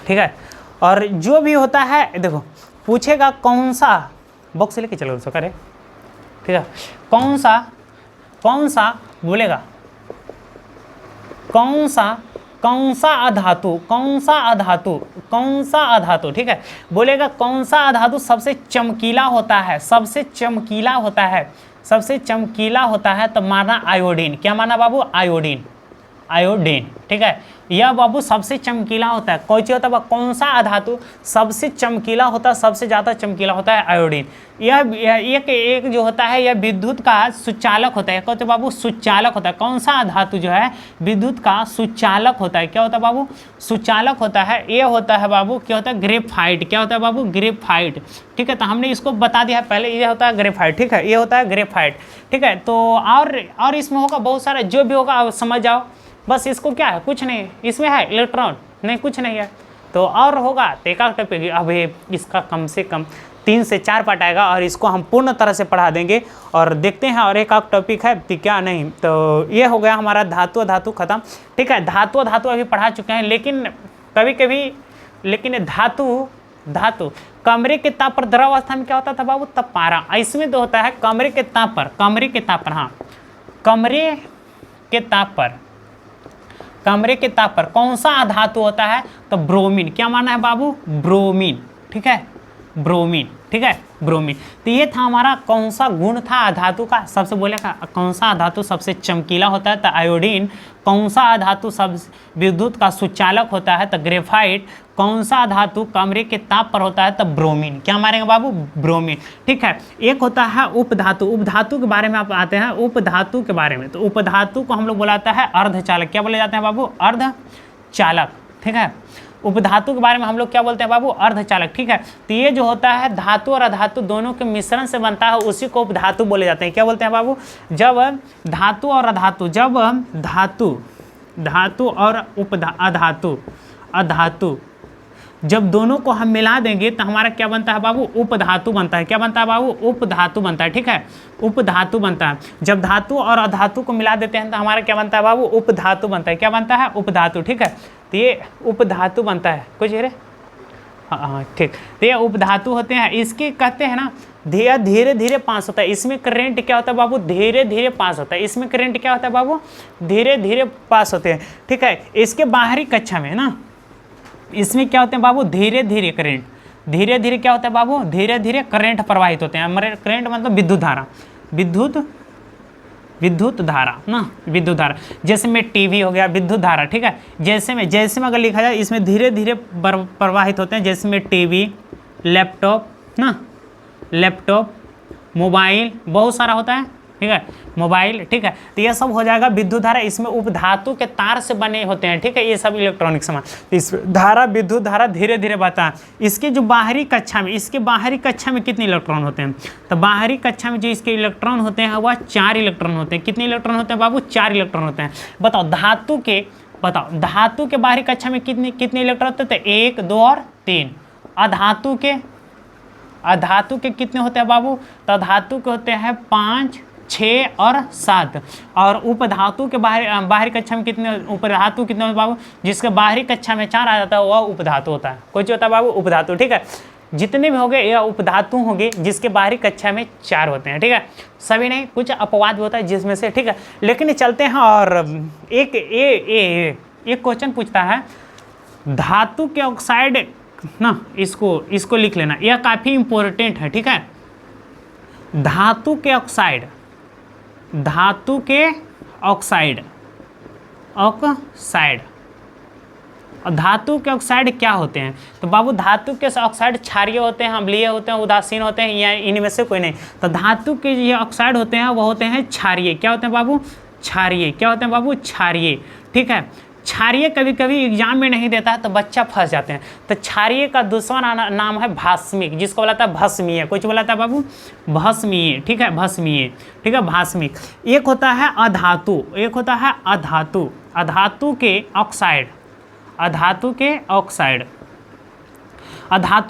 ठीक है। और जो भी होता है देखो, पूछेगा कौन सा, बॉक्स लेके चलो उसको करे, ठीक है। कौन सा बोलेगा, कौन सा अधातु, ठीक है। बोलेगा कौन सा अधातु सबसे चमकीला होता है, सबसे चमकीला होता है, तो माना आयोडीन। क्या माना बाबू, आयोडीन, ठीक है। यह बाबू सबसे चमकीला होता है। कौन सी होता है, कौन सा अधातु सबसे चमकीला होता है, सबसे ज़्यादा चमकीला होता है आयोडीन। यह एक जो होता है, यह विद्युत का सुचालक होता है। कहते बाबू सुचालक होता है। कौन सा धातु जो है विद्युत का सुचालक होता है। क्या होता है बाबू, सुचालक होता है। ये होता है बाबू, क्या होता है, ग्रेफाइट। क्या होता है बाबू, ग्रेफाइट, ठीक है। तो हमने इसको बता दिया पहले, ये होता है ग्रेफाइट, ठीक है, ये होता है ग्रेफाइट, ठीक है। तो और इसमें होगा बहुत सारा, जो भी होगा आप समझ जाओ। बस इसको क्या है, कुछ नहीं, इसमें है इलेक्ट्रॉन, नहीं कुछ नहीं है। तो और होगा तो एक टॉपिक, अब इसका कम से कम 3 से 4 पार्ट आएगा, और इसको हम पूर्ण तरह से पढ़ा देंगे। और देखते हैं और एक टॉपिक है तो क्या नहीं। तो ये हो गया हमारा धातु धातु खत्म, ठीक है। धातु धातु अभी पढ़ा चुके हैं, लेकिन कभी कभी लेकिन धातु कमरे के ताप पर द्रव अवस्था में क्या होता था बाबू, तब पारा। इसमें तो होता है कमरे के ताप पर, हाँ, कमरे के ताप पर कौन सा धातु होता है, तो ब्रोमीन। क्या माना है बाबू, ब्रोमीन, ठीक है, ब्रोमीन, ठीक है, ब्रोमीन। तो ये था हमारा कौन सा गुण था धातु का। सबसे बोलेगा कौन सा धातु सबसे चमकीला होता है, तो आयोडीन। कौन सा धातु सब विद्युत का सुचालक होता है, तो ग्रेफाइट। कौन सा धातु कमरे के ताप पर होता है, तो ब्रोमीन। क्या मारेंगे बाबू, ब्रोमीन, ठीक है। एक होता है उपधातु। उपधातु के बारे में आप आते हैं, उपधातु के बारे में। तो उपधातु को हम लोग बुलाता है अर्धचालक। क्या बोले जाते हैं बाबू, अर्धचालक, ठीक है। उपधातु के बारे में हम लोग क्या बोलते हैं बाबू, अर्धचालक, ठीक है। तो ये जो होता है धातु और अधातु दोनों के मिश्रण से बनता है, उसी को उपधातु बोले जाते हैं। क्या बोलते हैं बाबू, जब धातु और अधातु, जब धातु और अधातु जब दोनों को हम मिला देंगे तो हमारा क्या बनता है बाबू, उपधातु बनता है। क्या बनता है बाबू, उपधातु बनता है, ठीक है, उपधातु बनता है। जब धातु और अधातु को मिला देते हैं तो हमारा क्या बनता है बाबू, उपधातु बनता है। क्या बनता है, उपधातु, ठीक है। तो ये उपधातु बनता है, कुछ रे, हाँ ठीक। तो ये उपधातु होते हैं। इसके कहते हैं ना धीरे धीरे पास होता है। इसमें करंट क्या होता है बाबू, धीरे धीरे पास होता है। इसमें करंट क्या होता है बाबू, धीरे धीरे पास होते हैं, ठीक है। इसके बाहरी कक्षा में ना, इसमें क्या होते हैं बाबू, धीरे धीरे करंट, धीरे धीरे क्या होता है बाबू, धीरे धीरे करंट प्रवाहित होते हैं। हमारे करंट मतलब विद्युत धारा, विद्युत धारा ना, विद्युत धारा। जैसे में टीवी हो गया, विद्युत धारा, ठीक है। जैसे में अगर लिखा जाए, इसमें धीरे धीरे प्रवाहित होते हैं। जैसे में टीवी, लैपटॉप ना, लैपटॉप, मोबाइल, बहुत सारा होता है, ठीक है, मोबाइल, ठीक है। तो ये सब हो जाएगा विद्युत धारा। इसमें उपधातु के तार से बने होते हैं, ठीक है, ये सब इलेक्ट्रॉनिक सामान। इस धारा, विद्युत धारा धीरे धीरे बहता है। इसके जो बाहरी कक्षा में, इसके बाहरी कक्षा में कितने इलेक्ट्रॉन होते हैं, तो बाहरी कक्षा में जो इसके इलेक्ट्रॉन होते हैं वह 4 इलेक्ट्रॉन होते हैं। कितने इलेक्ट्रॉन होते हैं बाबू, 4 इलेक्ट्रॉन होते हैं। बताओ धातु के बाहरी कक्षा में कितने इलेक्ट्रॉन होते हैं, 1, 2 और 3। अधातु के कितने होते हैं बाबू, तो धातु के होते हैं 5, 6 और 7। और उपधातु के बाहरी कक्षा में कितने उपधातु कितने होते हैं बाबू? जिसके बाहरी कक्षा में 4 आ जाता है वह उपधातु होता है। कौन सी होता है बाबू? उपधातु। ठीक है, जितने भी होंगे यह उपधातु होंगे जिसके बाहरी कक्षा में 4 होते हैं। ठीक है, सभी नहीं, कुछ अपवाद भी होता है जिसमें से। ठीक है, लेकिन चलते हैं और एक क्वेश्चन पूछता है धातु के ऑक्साइड ना, इसको लिख लेना, यह काफ़ी इंपॉर्टेंट है। ठीक है, धातु के ऑक्साइड और धातु के ऑक्साइड क्या होते हैं? तो बाबू धातु के ऑक्साइड क्षारीय होते हैं, अम्लीय होते हैं, उदासीन होते हैं, या इनमें से कोई नहीं। तो धातु के ये ऑक्साइड होते हैं वो होते हैं क्षारीय। क्या होते हैं बाबू? क्षारीय। क्या होते हैं बाबू? क्षारीय। ठीक है, क्षारीय कभी कभी एग्जाम में नहीं देता है तो बच्चा फंस जाते हैं। तो क्षारीय का दूसरा नाम है भास्मिक, जिसको बोला था भस्मीय। कुछ बोला था बाबू? भस्मीय। ठीक है, भस्मीय। ठीक है, भास्मिक। एक होता है अधातु, एक होता है अधातु। अधातु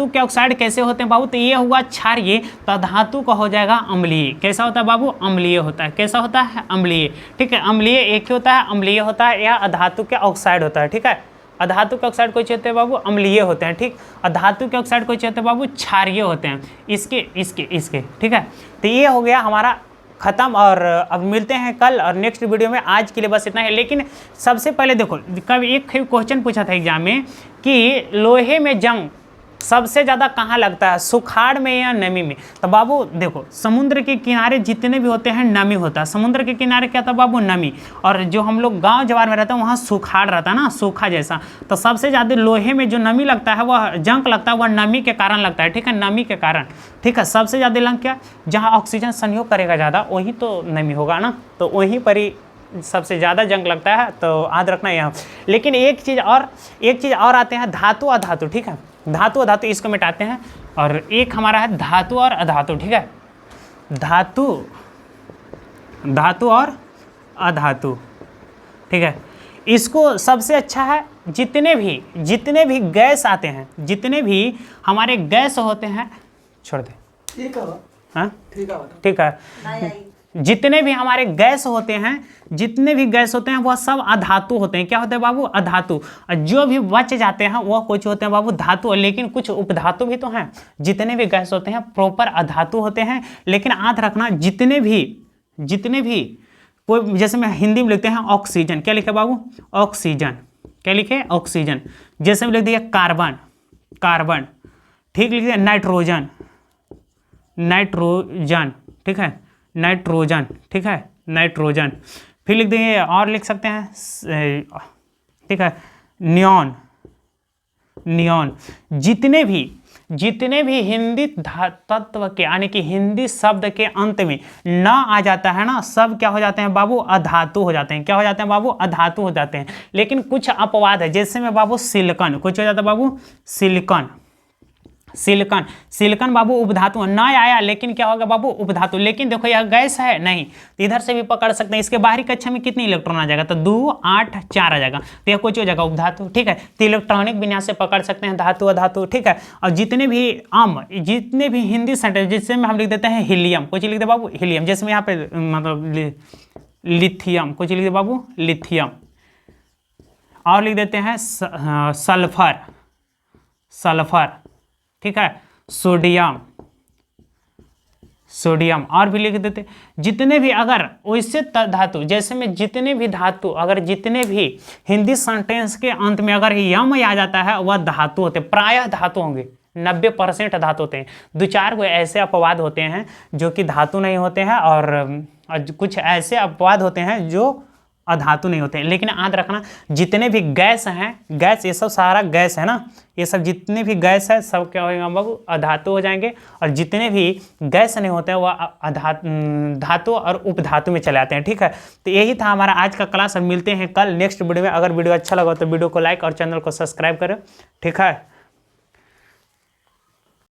के ऑक्साइड कैसे होते हैं बाबू? तो ये हुआ क्षारीय, तो अधातु का हो जाएगा अम्लीय। कैसा होता है बाबू? अम्लीय होता है। कैसा होता है? अम्लीय। ठीक है, अम्लीय एक ही होता है, अम्लीय होता है, या अधातु के ऑक्साइड होता है। ठीक है, अधातु के ऑक्साइड कोई होते हैं बाबू? अम्लीय होते हैं। ठीक, अधातु के ऑक्साइड कोई होते हैं बाबू? क्षारीय होते हैं। इसके ठीक है, तो ये हो गया हमारा ख़त्म। और अब मिलते हैं कल और नेक्स्ट वीडियो में। आज के लिए बस इतना है। लेकिन सबसे पहले देखो, कभी एक क्वेश्चन पूछा था एग्जाम में कि लोहे में जंग सबसे ज़्यादा कहाँ लगता है, सुखाड़ में या नमी में? तो बाबू देखो, समुद्र के किनारे जितने भी होते हैं नमी होता है। समुद्र के किनारे क्या था बाबू? नमी। और जो हम लोग गांव जवार में रहते हैं वहाँ सुखाड़ रहता है ना, सूखा जैसा। तो सबसे ज़्यादा लोहे में जो नमी लगता है वह जंग लगता है, वह नमी के कारण लगता है। ठीक है, नमी के कारण। ठीक है, सबसे ज़्यादा लंग क्या? जहाँ ऑक्सीजन संयोग करेगा ज़्यादा वहीं तो नमी होगा ना, तो वहीं पर ही सबसे ज़्यादा जंग लगता है। तो याद रखना यहाँ। लेकिन एक चीज़ और आते हैं धातु अधातु। ठीक है, धातु अधातु इसको मिटाते हैं। और एक हमारा है धातु और अधातु। ठीक है, धातु और अधातु। ठीक है, इसको सबसे अच्छा है जितने भी गैस आते हैं, जितने भी हमारे गैस होते हैं, छोड़ दे। ठीक है, जितने भी हमारे गैस होते हैं वह सब अधातु होते हैं। क्या होते हैं बाबू? अधातु। जो भी बच जाते हैं वह कुछ होते हैं बाबू धातु। लेकिन कुछ उपधातु भी तो हैं। जितने भी गैस होते हैं प्रॉपर अधातु होते हैं। लेकिन याद रखना जितने भी कोई, जैसे मैं हिंदी में लिखते हैं ऑक्सीजन, क्या लिखे बाबू? ऑक्सीजन। क्या लिखे? ऑक्सीजन। जैसे में लिख दिया कार्बन। ठीक, लिख दिया नाइट्रोजन। ठीक है, नाइट्रोजन। ठीक है, नाइट्रोजन। फिर लिख देंगे और लिख सकते हैं, ठीक है, नियॉन। जितने भी हिंदी तत्व के यानी कि हिंदी शब्द के अंत में न आ जाता है ना, सब क्या हो जाते हैं बाबू? अधातु हो जाते हैं। क्या हो जाते हैं बाबू? अधातु हो जाते हैं। लेकिन कुछ अपवाद है, जैसे में बाबू सिलिकॉन। कुछ हो जाता है बाबू? सिलिकॉन बाबू उपधातु न आया, लेकिन क्या होगा बाबू? उपधातु। लेकिन देखो यह गैस है नहीं, तो इधर से भी पकड़ सकते हैं। इसके बाहरी कक्षा में कितने इलेक्ट्रॉन आ जाएगा? तो 2, 8, 4 आ जाएगा। तो यह कुछ हो जाएगा उपधातु। ठीक है, तो इलेक्ट्रॉनिक विन्यास से पकड़ सकते हैं धातु अधातु। ठीक है, और जितने भी हिंदी सेंटेंस जिससे में हम लिख देते हैं हीलियम। कुछ लिख दे बाबू? हीलियम। जैसे में यहाँ पे मतलब लिथियम। कुछ लिख दे बाबू? लिथियम। और लिख देते हैं सल्फर। ठीक है, सोडियम। और भी लिख देते जितने भी, अगर वैसे धातु, जैसे में जितने भी धातु, अगर जितने भी हिंदी सेंटेंस के अंत में अगर यम आ जाता है वह धातु होते, प्रायः धातु होंगे। 90% धातु होते हैं। 2-4 को ऐसे अपवाद होते हैं जो कि धातु नहीं होते हैं, और कुछ ऐसे अपवाद होते हैं जो अधातु नहीं होते हैं। लेकिन याद रखना जितने भी गैस हैं, ये सब सारा गैस है ना, ये सब जितने भी गैस है सब क्या होगा बाबू? अधातु हो जाएंगे। और जितने भी गैस नहीं होते हैं वह धातु और उपधातु में चले आते हैं। ठीक है, तो यही था हमारा आज का क्लास। अब मिलते हैं कल नेक्स्ट वीडियो में। अगर वीडियो अच्छा लगा तो वीडियो को लाइक और चैनल को सब्सक्राइब करें। ठीक है।